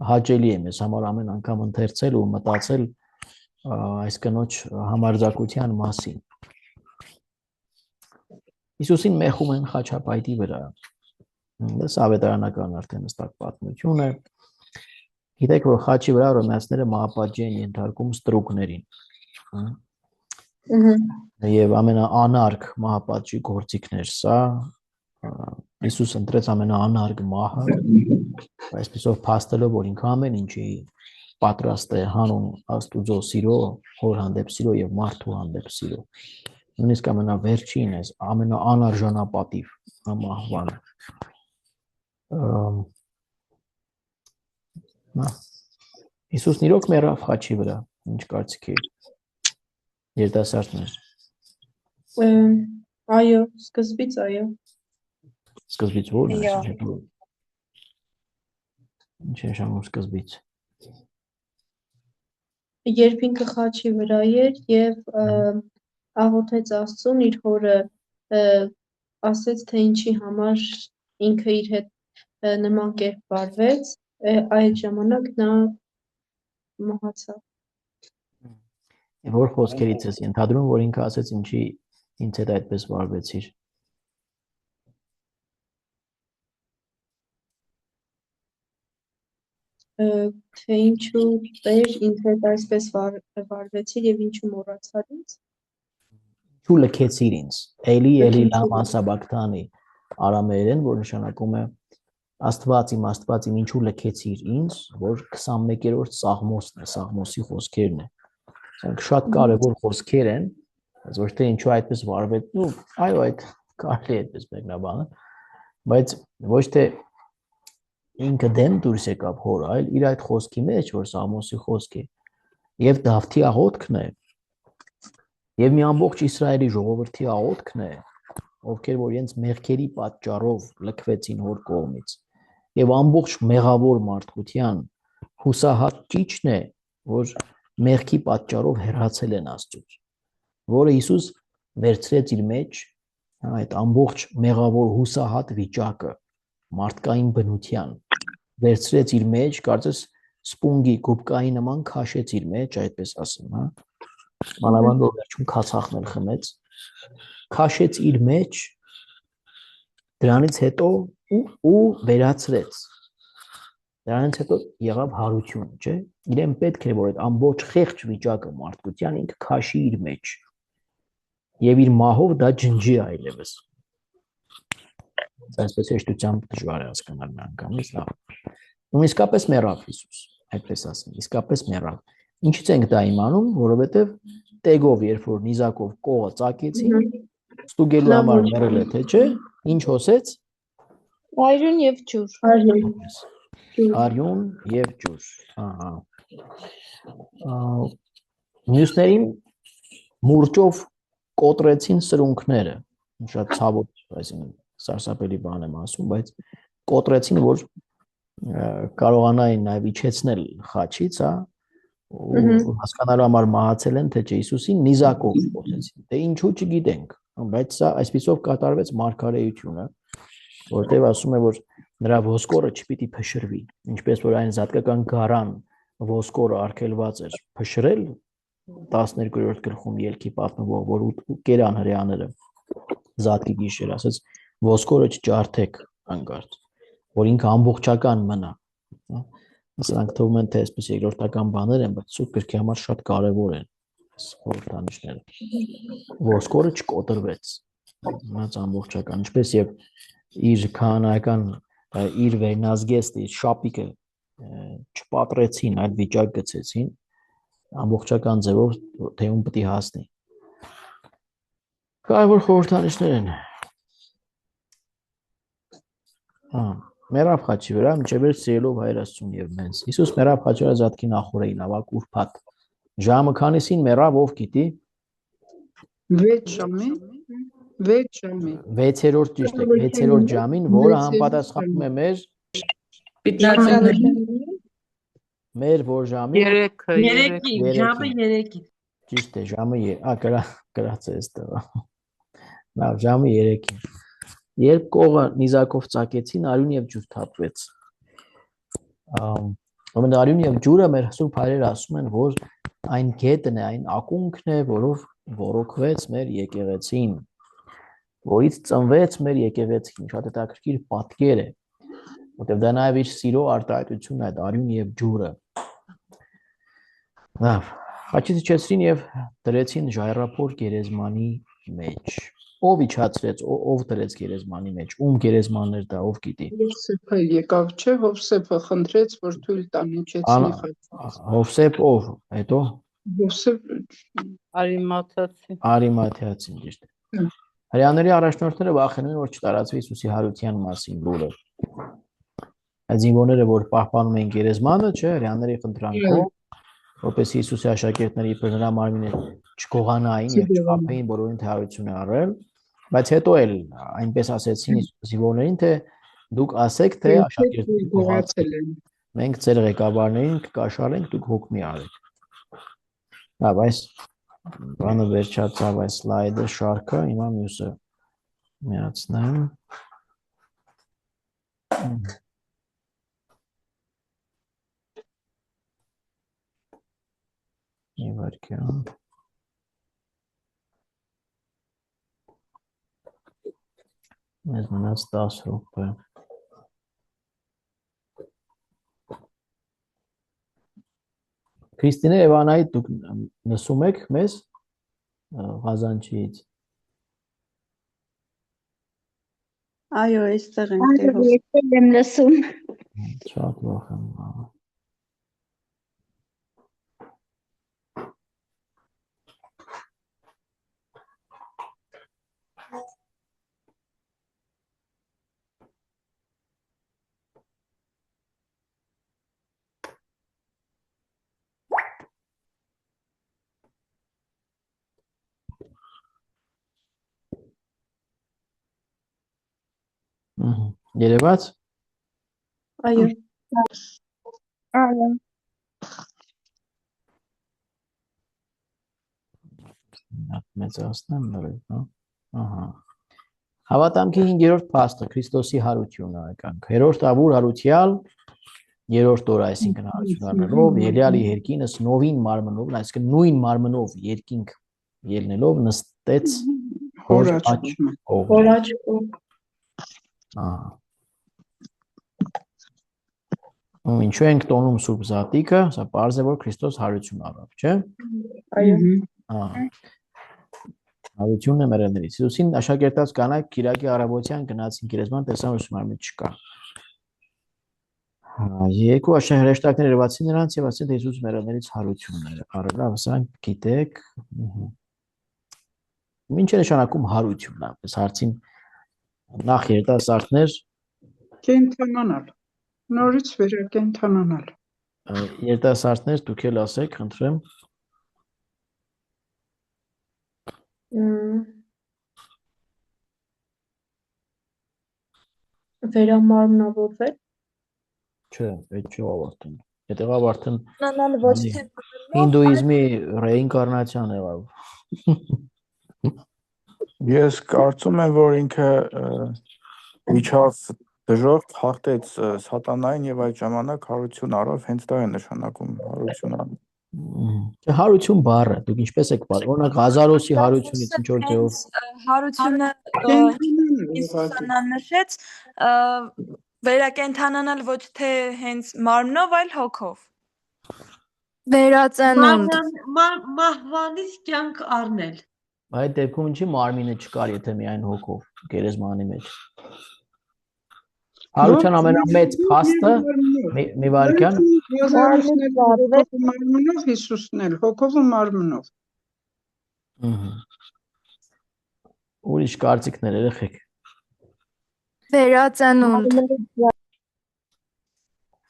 հաճելի է մեզ համար ամեն անգամ ընթերցել ու մտածել այս կնոջ համարձակության մասին։ Հիսուսին մեխում են խաչապայտի վրա։ Դա ավետարանական արդեն հստակ պատմություն է։ Գիտեք, որ խաչի վրա հռոմեացիները մահապատժի են ենթարկում ստրուկներին։ Եվ ամենաանարգ մահապատժի գործիքներ սա։ Հիսուս ընտրեց ամենաանարգ մահը, այսպեսով փաստելով, որ ինքը ամեն ինչի պատրաստ է հանուն Աստուծո սիրո, հոր հանդեպ սիրո եւ մարդու հանդեպ սիրո։ Նույնիսկ ամենավերջին է, ամենաանարժանապատիվ մահվան։ Հիսուսն իրոք մեռավ խաչի վրա, ինչ կարծիք եք, երիտասարդներ։ Այո, սկզբից այո։ Սկզբից ո՞րն է, ինչ է նշանակում սկզբից։ Երբ ինքը խաչի վրա էր եւ աղոթեց Աստծուն, իր հորը ասեց, թե ինչի համար ինքը իր հետ նման կերպ վարվեց, այդ ժամանակ նա մահացավ։ Որ խոսքերից ես ենթադրում, որ ինքը ասեց, ինչի ինձ հետ այդպես վարվեցիր։ թե ինչու Տեր ինձ հետ այսպես վարվեցիր եւ ինչու մոռացար ինձ։ Ինչու լքեցիր ինձ։ Էլի լամա սաբակտանի արամերեն, որ նշանակում է Աստված իմ ինչու լքեցիր ինձ, որ 21-րդ Սաղմոսն է, Սաղմոսի խոսքերն է։ Սրանք շատ կարևոր խոսքեր են, բայց ոչ թե ինչու այդպես վարվեց, այո, այդ կարելի է այդպես մեկնաբանել, բայց ոչ թե ինքը դեմ դուրս եկավ հորը, այլ իր այդ խոսքի մեջ, որ Սաղմոսի խոսք է, եւ Դավթի աղոթքն է, եւ մի ամբողջ Իսրայելի ժողովրդի աղոթքն է, ովքեր որ իրենց մեղքերի պատճառով լքվեցին հոր կողմից, եւ ամբողջ մեղավոր մարդկության հուսահատ ճիճն է, որ մեղքի պատճառով հեռացել են Աստծուց, որը Հիսուս վերցրեց իր մեջ այդ ամբողջ մեղավոր հուսահատ վիճակը մարդկային բնության վերցրեց իր մեջ, կարծես սպունգի գուբկայի նման քաշեց իր մեջ, այդպես ասեմ, հա։ Մանավանդ որ վերջում քացախներ խմեց, քաշեց իր մեջ, դրանից հետո ու վերացրեց։ Դրանից հետո եղավ հարություն, չէ՞։ Իրեն պետք է որ այդ ամբողջ խեղճ վիճակը մարդկության ինքը քաշի իր մեջ։ Եվ իր մահով դա ջնջի այլևս։ Այսպես հեշտությամբ դժվար է հասկանալ միանգամից, լավ։ Ու իսկապես մեռավ Հիսուս, այդպես ասեմ, իսկապես մեռավ։ Ինչից ենք դա իմանում, որովհետև տեգով, երբ որ նիզակով կողը ծակեցին, ստուգելու համար մեռել է, թե չէ, ինչ հոսեց։ Արյուն եւ ջուր։ Արյուն եւ ջուր։ Ահա։ Մյուսներին մուրճով կոտրեցին սրունքները։ Շատ ցավոտ, այսինքն սարսափելի բան եմ ասում, բայց կոտրեցին, որ կարողանային նաև իջեցնել խաչից, հա, ու հասկանալու համար մահացել են, թե չէ Հիսուսին նիզակով կոտրեցին։ Դե ինչու չգիտենք, բայց սա այսպիսով կատարվեց մարգարեությունը, որտեղ ասում է, որ նրա ոսկորը չպիտի փշրվի, ինչպես որ այն զատկական գարան ոսկորը արգելված էր փշրել 12-րդ գլխում ելքի պատմվող, որ կերան հրեաները զատկի գիշեր, ասեց ոսկորը չջարդեք հանգարտ, որ ինքը ամբողջական մնա։ Սրանք թվում են թե այսպես երկրորդական բաներ են, բայց սուրբ գրքի համար շատ կարևոր են խորհրդանիշները։ Ոսկորը չկոտրվեց, մնաց ամբողջական, ինչպես եւ իր քահանայական իր վերնազգեստը, իր շապիկը չպատրեցին, այլ վիճակ գցեցին ամբողջական ձևով, թե ում պիտի հասնի։ Կարևոր խորհրդանիշներ են։ Մեռավ խաչի վրա, մինչև էր սիրելով Հայր Աստծուն եւ մեզ։ Հիսուս մեռավ խաչի վրա զատկի նախորդին, ավակ ուրբաթ։ Ժամը քանիսին մեռավ, ով գիտի։ 6 ժամին։ 6-րդ ճիշտ է, 6-րդ ժամին, որը համապատասխանում է մեր որ ժամի 3-ի, ժամը 3-ի։ Ճիշտ է, ժամը գրած է այստեղ։ Լավ, ժամը 3-ին։ Երբ կողը նիզակով ծակեցին, արյուն եւ ջուր թափվեց։ Ուրեմն արյուն եւ ջուրը մեր սուրբ հայրերը ասում են, որ այն գետն է, այն ակունքն է, որով ոռոգվեց մեր եկեղեցին, որից ծնվեց մեր եկեղեցին, շատ հետաքրքիր պատկեր է, որտեղ դա նաեւ իր սիրո արտահայտությունն է, այդ արյուն եւ ջուրը։ Լավ, խաչից իջեցրին եւ դրեցին ժայռափոր գերեզմանի մեջ։ Ով իջացրեց, ով դրեց գերեզմանի մեջ, ում գերեզմաններ դա, ով գիտի։ Հովսեփը եկավ, չէ, Հովսեփը խնդրեց, որ թույլ տան իջեցնի խաչը։ Հովսեփ ով, հետո Հովսեփ Արիմաթեացին, ճիշտ է։ Հրեաների առաջնորդները վախենում են, որ չտարածվի Հիսուսի հարության մասին լուրը։ Այդ զինվորները, որ պահպանում են գերեզմանը, չէ, հրեաների խնդրանքով, որպես Հիսուսի աշակերտների իբր նրա մարմինը չկողանային եւ չփափեին, բոլորին թե հարություն է առել, բայց հետո էլ այնպես ասեցին զինվորներին, թե դուք ասեք, թե աշակերտները կողացել են։ Մենք ձեր ղեկավարներին կկաշառենք, դուք հոգ մի արեք։ Լավ, այս բանը վերջացավ այս սլայդը, շարքը, հիմա մյուսը միացնեմ։ Մի վայրկյան։ Մեզ մնաց 10 րոպե։ Քրիստինե եւ Անայի դուք լսում եք մեզ Ղազանչից։ Այո, այստեղ եմ տեղով։ Այո, եմ լսում։ Շատ ուրախ եմ։ Երևաց։ Այո։ Այո։ Մեծացնեմ նորից, հա։ Ահա։ Հավատամքի 5-րդ փաստը Քրիստոսի հարությունը կանք։ 3-րդ ավուր հարուցյալ 3-րդ օրը, այսինքն հարություն առնելով, ելյալի երկինս նովին մարմնով, այսինքն նույն մարմնով երկինք ելնելով նստեց հոր աչքով։ Ահա։ Ինչու ենք տոնում Սուրբ Զատիկը, սա պարզ է որ Քրիստոս հարություն առավ, չէ՞։ Այո։ Ահա։ Հարությունն է մեռելներից։ Հիսուսին աշակերտած կանայք Կիրակի առավոտյան գնացին գերեզման, տեսան որ մարմին չկա։ Երկու աշակերտներ երևացին նրանց եւ ասացին թե Հիսուս մեռելներից հարությունն է առավ, ասան գիտեք։ Ինչ է նշանակում հարություն, այս հարցին նախ երիտասարդներ կենթանանալ, նորից վերակենդանանալ։ Երիտասարդներ դուք էլ ասեք, խնդրեմ։ Վերամարմնավորվել։ Չէ, այդ չի ավարտին։ Եթե ավարտին Նանալ ոչ թե հինդուիզմի ռեինկարնացիան եղավ։ Ես կարծում եմ, որ ինքը միջավ դժոխք հաղթեց սատանային եւ այդ ժամանակ հարություն առավ, հենց դա է նշանակում հարություն առավ։ Հարություն բառը, դուք ինչպես եք պատմում, օրինակ Ղազարոսի հարությունից ինչ որ ձեով հարությունը Հիսուսն նշեց վերակենդանանալ ոչ թե հենց մարմնով, այլ հոգով։ Վերածնունդ։ Մահվանից կյանք առնել։ Այդ դեպքում ինչի մարմինը չկար, եթե միայն հոգով գերեզմանի մեջ։ Հարության ամենամեծ փաստը մի վարքյան մարմնով Հիսուսն էլ, հոգով ու մարմնով։ Ուրիշ կարծիքներ երեխեք։ Վերածնունդ։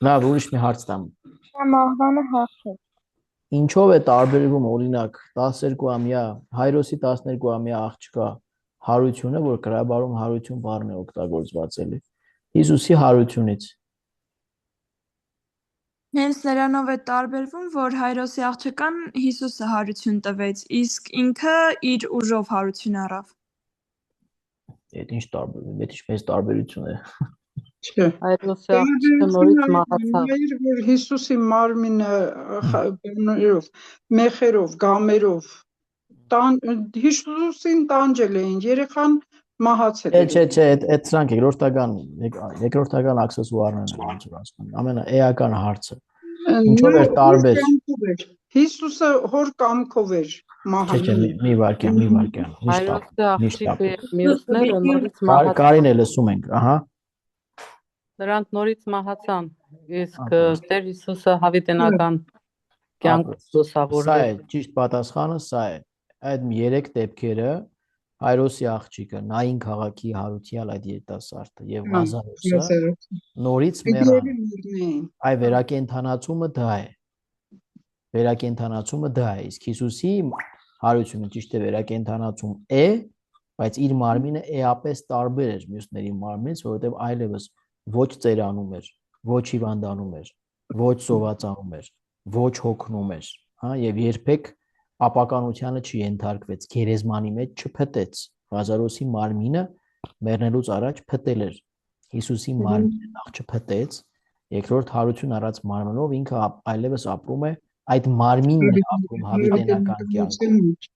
Լավ, ուրիշ մի հարց տամ։ Մահվանը հաղթեց։ Ինչով է տարբերվում օրինակ 12-ամյա Հայրոսի 12-ամյա աղջկա հարությունը, որ գրաբարում հարություն բառն է օգտագործված էլի, Հիսուսի հարությունից։ Հենց նրանով է տարբերվում, որ Հայրոսի աղջկան Հիսուսը հարություն տվեց, իսկ ինքը իր ուժով հարություն առավ։ Այդ ինչ տարբերություն, այդ ինչպես տարբերություն է։ Չէ։ Հայրոսի աղջիկը նորից մահացավ։ Որ Հիսուսի մարմինը բաներով, մեխերով, գամերով Հիսուսին տանջել էին, երեխան մահացել է։ Չէ, այդ սրանք երկրորդական աքսեսուարներն են ոնց որ ասում։ Ամենաէական հարցը։ Ինչով է տարբեր։ Հիսուսը հոր կամքով էր մահանում։ Չէ, մի վարքյան։ Հայրոսի աղջիկը մյուսները նորից մահացան։ Կարին է լսում ենք, ահա։ Նրանք նորից մահացան, իսկ Տեր Հիսուսը հավիտենական կյանք լուսավորվեց։ Սա է, ճիշտ պատասխանը սա է։ Այդ 3 դեպքերը Հայրոսի աղջիկը, Նային քաղաքի հարուցյալ այդ երիտասարդը եւ Ղազարոսը նորից մեռան։ Այ վերակենդանացումը դա է։ Վերակենդանացումը դա է, իսկ Հիսուսի հարությունը ճիշտ է վերակենդանացում է, բայց իր մարմինը էապես տարբեր էր մյուսների մարմինից, որովհետեւ այլևս ոչ ծերանում էր, ոչ հիվանդանում էր, ոչ սովածանում էր, ոչ հոգնում էր, հա, եւ երբեք ապականությանը չենթարկվեց, գերեզմանի մեջ չփտեց։ Ղազարոսի մարմինը մեռնելուց առաջ փտել էր։ Հիսուսի մարմինը նախ չփտեց, երկրորդ հարություն առած մարմնով ինքը այլևս ապրում է, այդ մարմինն է ապրում հավիտենական կյանքով։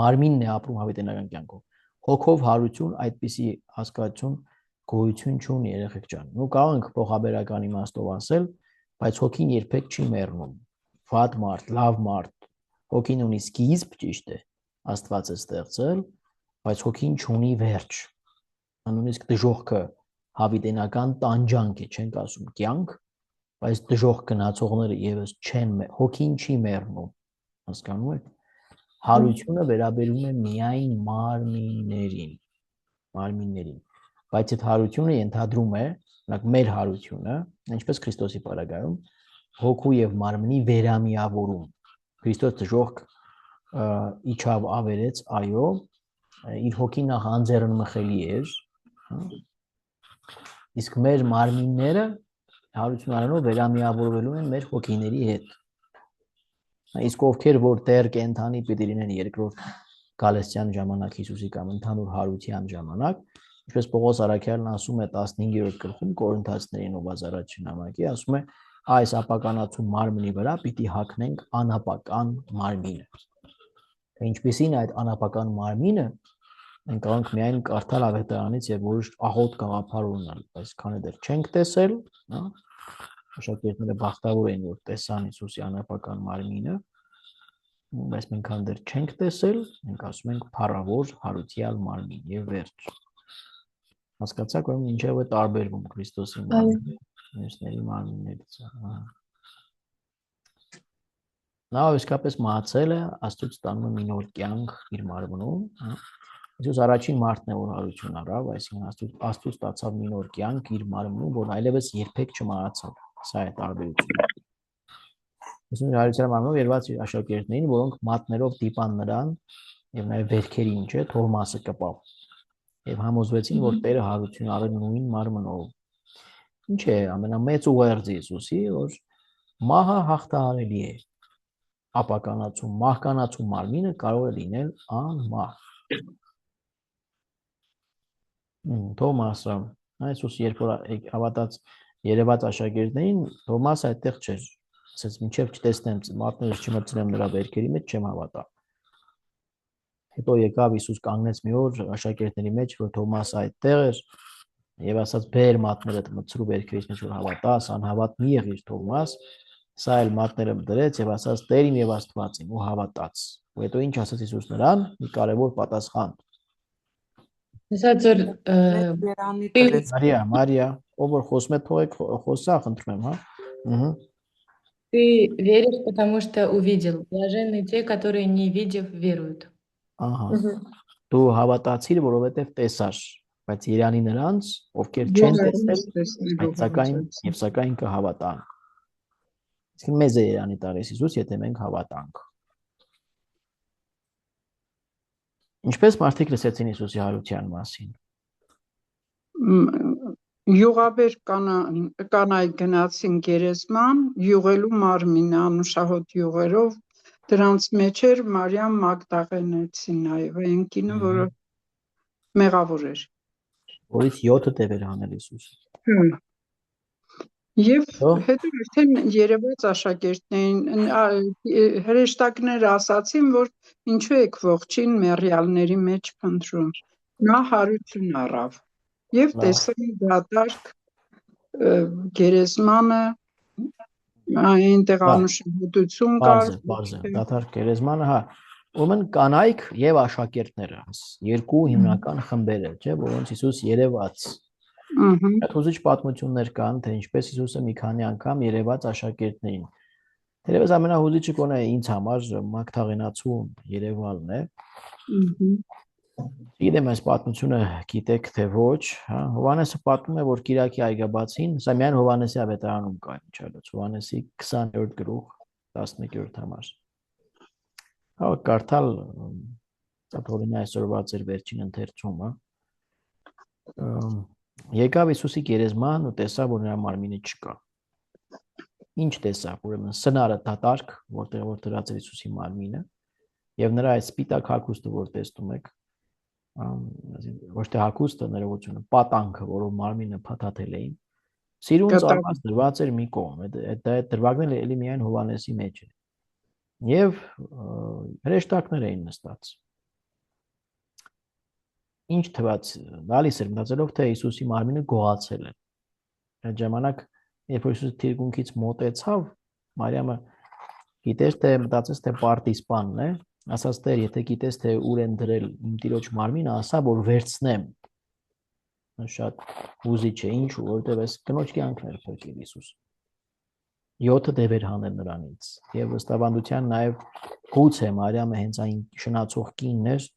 Մարմինն է ապրում հավիտենական կյանքով։ Հոգով հարություն այդպիսի հասկացություն գոյություն չունի, երեխեք ջան։ Նու կարող ենք փոխաբերական իմաստով ասել, բայց հոգին երբեք չի մեռնում։ վատ մարդ, լավ մարդ, հոգին ունի սկիզբ, ճիշտ է, Աստված է ստեղծել, բայց հոգին չունի վերջ։ Նույնիսկ դժոխքը հավիտենական տանջանք է, չենք ասում կյանք, բայց դժոխք գնացողները եւս չեն, հոգին չի մեռնում, հասկանում եք։ Հարությունը վերաբերում է միայն մարմիններին, բայց այդ հարությունը ենթադրում է, օրինակ մեր հարությունը, ինչպես Քրիստոսի պարագայում, հոգու եւ մարմնի վերամիավորում։ Քրիստոս դժոխք իջավ ավերեց, այո, իր հոգին նախ անձեռն մխելի էր, իսկ մեր մարմինները հարություն առնելով վերամիավորվելու են մեր հոգիների հետ։ Իսկ ովքեր որ դեռ կենթանի պիտի լինեն երկրորդ գալեստյան ժամանակ Հիսուսի կամ ընդհանուր հարության ժամանակ, ինչպես Պողոս Արաքյալն ասում է 15-րդ գլխում Կորինթացիներին ով առաջին նամակի, ասում է այս ապականացու մարմնի վրա պիտի հագնենք անապական մարմինը։ Ինչպեսին այդ անապական մարմինը մենք կարող ենք միայն կարդալ ավետարանից եւ որոշ աղոտ գաղափար ունենալ, բայց քանի դեռ չենք տեսել, աշակերտները բախտավոր են որ տեսան Հիսուսի անապական մարմինը, բայց մենք քանի դեռ չենք տեսել, մենք ասում ենք փառավոր հարության մարմին եւ վերջ։ Հասկացաք, որ ինչեւ է տարբերվում Քրիստոսի մարմինը մյուսների մարմիններից։ Նա իսկապես մահացել է, Աստծուց տանում է մի նոր կյանք իր մարմնում, Հիսուս առաջին մարդն է որ հարություն առավ, այսինքն Աստծուց ստացավ մի նոր կյանք իր մարմնում, որ այլևս երբեք չմահացավ։ Սա է տարբերությունը։ Հիսուսի հարության մարմնով երված իր աշակերտներին, որոնք մատներով դիպան նրան եւ նաեւ վերքերին, չէ, Թովմասը կպավ։ Եվ համոզվեցին, որ Տերը հարություն առել նույն մարմնով։ Ինչ է ամենամեծ ուղերձը Հիսուսի, որ մահը հաղթահարելի է։ Ապականացու, մահկանացու մարմինը կարող է լինել անմահ։ Թոմասը, Հիսուս երբ որ հավատաց երևաց աշակերտներին, Թոմասը այդտեղ չէր, ասաց մինչև չտեսնեմ մատներս չմտցնեմ նրա վերքերի մեջ չեմ հավատա։ Հետո եկավ Հիսուս կանգնեց մի օր աշակերտների մեջ, որ Թոմասը այդտեղ էր եւ ասաց բեր մատներդ մտցրու վերքերից մեջ որ հավատաս, անհավատ մի եղիր Թոմաս, սա էլ մատները դրեց եւ ասաց Տեր իմ եւ Աստված իմ ու հավատաց։ Ու հետո ինչ ասաց Հիսուս նրան, մի կարևոր պատասխան։ Ասաց Մարիա, ով որ խոսում է թողեք խոսա, խնդրում եմ, հա։ Ты веришь, потому что увидел. Блаженны те, которые не видев веруют. Ահա։ Դու հավատացիր, որովհետև տեսար, բայց Երանի նրանց, ովքեր չեն տեսել, սակայն կհավատան։ Իսկ մեզ է Երանի տալիս Հիսուս, եթե մենք հավատանք։ Ինչպես մարդիկ լսեցին Հիսուսի հարության մասին։ Յուղաբեր կանայք գնացին գերեզման, յուղելու մարմինը անուշահոտ յուղերով, դրանց մեջ էր Մարիամ Մագդաղենեցին նաև, այն կինը, որը մեղավոր էր։ Որից 7 տևեր հանել Հիսուսը։ Եվ հետո արդեն երևաց աշակերտներին, հրեշտակները ասացին, որ ինչու եք ողջին մեռյալների մեջ փնտրում։ Նա հարություն առավ եւ տեսան դատարկ գերեզմանը, այնտեղ անուշահոտություն կար։ Դատարկ գերեզմանը, հա, ուրեմն կանայք եւ աշակերտները, երկու հիմնական խմբեր են, չէ, որոնց Հիսուս երևաց։ Այդ հուզիչ պատմություններ կան, թե ինչպես Հիսուսը մի քանի անգամ երևաց աշակերտներին։ Թերևս ամենահուզիչը կոնե ինձ համար Մագդաղենացու երևալն է։ Գիտեմ այս պատմությունը գիտեք թե ոչ, հա, Հովհաննեսը պատմում է, որ Կիրակի այգաբացին, սա միայն Հովհաննեսի ավետարանում կա, ինչ այլոց, Հովհաննեսի 20-րդ գլուխ 11-րդ համար։ Հա, կարդալ ծափորինի այսօրվա ձեր վերջին ընթերցումը։ Եկավ Հիսուսի գերեզման ու տեսավ, որ նրա մարմինը չկա։ Ինչ տեսավ, ուրեմն սնարը դատարկ, որտեղ որ դրած էր Հիսուսի մարմինը, եւ նրա այդ սպիտակ հագուստը, որ տեսնում եք, ոչ թե հագուստը, ներողությունը, պատանքը, որով մարմինը փաթաթել էին, սիրուն ծառված դրված էր մի կողմ, այդ դրվագները էլի միայն Հովհաննեսի մեջ է։ Եվ հրեշտակներ էին նստած։ Ինչ թվաց, գալիս էր մտածելով, թե Հիսուսի մարմինը գողացել է։ Այդ ժամանակ, երբ որ Հիսուսը թիկունքից մոտեցավ, Մարիամը Գիտես թե մտածես թե պարտիսպանն է, ասաց Տեր, եթե գիտես թե ուր են դրել իմ տիրոջ մարմինը, ասա որ վերցնեմ։ Շատ ուզիչ է, ինչու, որտեղ էս կնոջ կյանքն էր փրկել Հիսուս։ 7 դևեր հանել նրանից։ Եվ ըստավանդության նաև գուցե Մարիամը հենց այն շնացող կինն էր,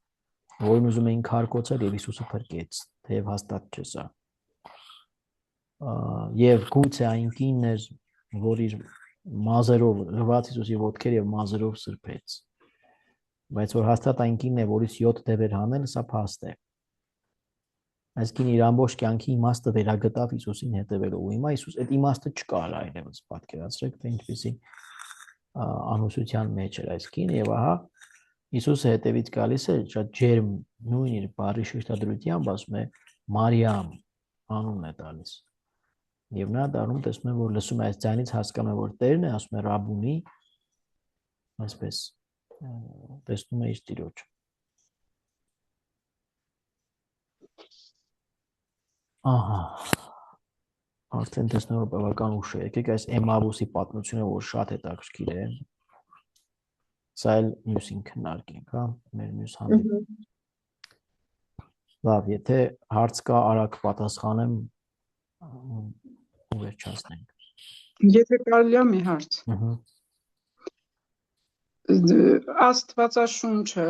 որն ուզում էին քարկոծել եւ Հիսուսը փրկեց, թեև հաստատ չէ սա։ Եվ գուցե այն կինն էր, որ իր մազերով լվաց Հիսուսի ոտքեր եւ մազերով սրբեց։ Բայց որ հաստատ այն կինն է, որից 7 դևեր հանել, սա փաստ է։ Այս կինը իր ամբողջ կյանքի իմաստը վերագտավ Հիսուսին հետևելով, ու հիմա Հիսուս այդ իմաստը չկար այլևս, պատկերացրեք, թե ինչպեսի անհուսության մեջ էր այս կինը, եւ ահա Հիսուսը հետևից գալիս է, շատ ջերմ նույն իր բարի շեշտադրությամբ ասում է Մարիամ անունն է տալիս։ Եվ նա դառնում տեսնում է, որ լսում է այս ձայնից, հասկանում է, որ Տերն է, ասում է Ռաբունի, այսպես տեսնում է իր տիրոջ։ Ահա, արդեն տեսնում որ բավական ուշ է, եկեք այս Էմավուսի պատմությունը, որ շատ հետաքրքիր է, սա էլ մյուսին քննարկենք, հա, մեր մյուս հանդիպում։ Լավ, եթե հարց կա, արագ պատասխանեմ ու վերջացնենք։ Եթե կարելի է մի հարց։ Աստվածաշունչը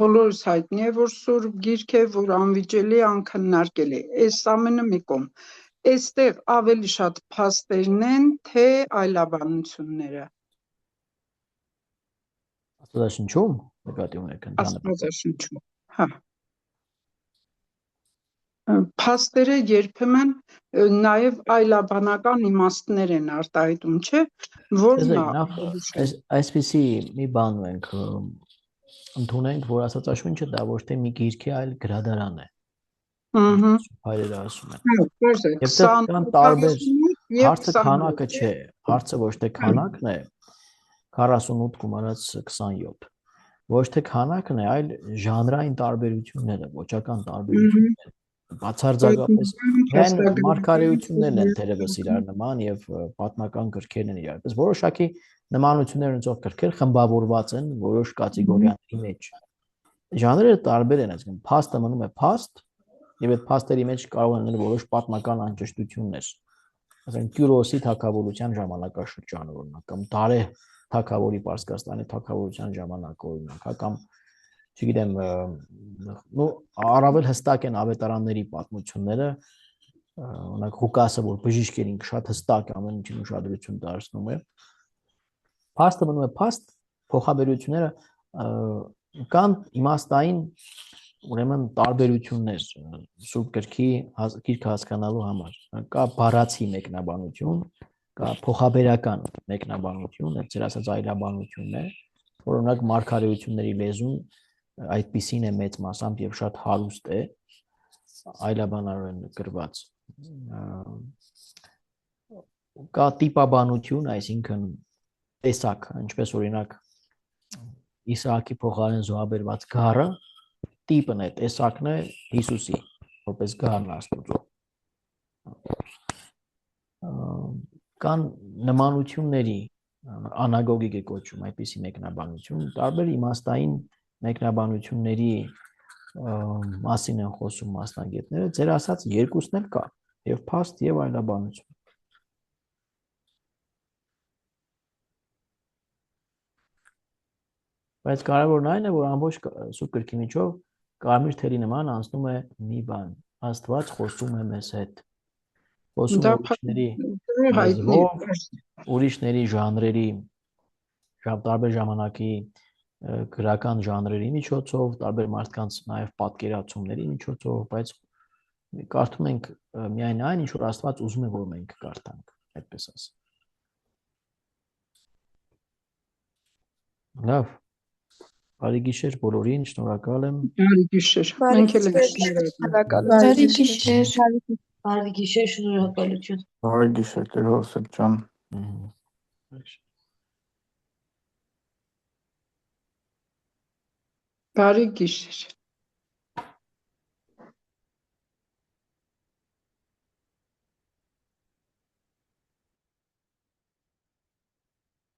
բոլորս հայտնի է, որ Սուրբ Գիրք է, որ անվիճելի անքննարկելի։ Այս ամենը մի կողմ։ Այստեղ ավելի շատ փաստերն են, թե այլաբանությունները։ Աստվածաշնչում նկատի ունեք ընդհանրապես։ Աստվածաշնչում, հա։ Փաստերը երբեմն նաև այլաբանական իմաստներ են արտահայտում, չէ՞, որն է։ Այսպիսի մի բան ենք ընդունենք, որ Աստվածաշունչը դա ոչ թե մի գիրք է, այլ գրադարան է։ Հայրերը ասում են։ Եվ դա կան տարբեր, հարցը քանակը չէ, հարցը ոչ թե քանակն է, 48 գումարած 27, ոչ թե քանակն է, այլ ժանրային տարբերությունները, ոճական տարբերությունները, բացարձակապես միայն մարգարեություններն են թերևս իրար նման եւ պատմական գրքերն են իրար պես որոշակի նմանություններ ունեցող գրքեր խմբավորված են որոշ կատեգորիաների մեջ ժանրերը տարբեր են այսինքն փաստը մնում է փաստ եւ այդ փաստերի մեջ կարող են լինել որոշ պատմական անճշտություններ ասենք Կյուրոսի թագավորության ժամանակաշրջանը օրինակ կամ Դարե թագավորի Պարսկաստանի թագավորության ժամանակ օրինակ կամ չգիտեմ, ну առավել հստակ են ավետարանների պատմությունները, օրինակ Ղուկասը, որ բժիշկ էր ինքը շատ հստակ ամեն ինչին ուշադրություն դարձնում է։ Փաստը մնում է փաստ, փոխաբերությունները կան իմաստային ուրեմն տարբերություններ Սուրբ Գրքի գիրքը հասկանալու համար։ Կա բառացի մեկնաբանություն, կա փոխաբերական մեկնաբանություն, այդ ձեր ասած այլաբանությունն է, որ օրինակ մարգարեությունների լեզուն այդպիսին է մեծ մասամբ եւ շատ հարուստ է այլաբանորեն գրված կա տիպաբանություն այսինքն տեսակ ինչպես օրինակ Իսահակի փոխարեն զոհաբերված գառը տիպն է տեսակն է Հիսուսի որպես գառն Աստծո կան նմանությունների անագոգիկ է կոչվում այդպիսի մեկնաբանություն տարբեր իմաստային մեկնաբանությունների մասին են խոսում մասնագետները, ձեր ասած երկուսն էլ կա, եւ փաստ եւ այլաբանություն։ Բայց կարևորն այն է, որ ամբողջ Սուրբ Գրքի միջով կարմիր թելի նման անցնում է մի բան, Աստված խոսում է մեզ հետ։ Խոսում է ուրիշների ժանրերի, տարբեր ժամանակի գրական ժանրերի միջոցով, տարբեր մարդկանց նաև պատկերացումների միջոցով, բայց կարդում ենք միայն այն, ինչ որ Աստված ուզում է, որ մենք կարդանք, այդպես ասեմ։ Լավ։ Բարի գիշեր բոլորին, շնորհակալ եմ։ Բարի գիշեր։ Մենք էլ շնորհակալ ենք։ Բարի գիշեր։ Բարի գիշեր, շնորհակալություն։ Բարի գիշեր, Տեր Հովսեփ ջան։ Բարի գիշեր։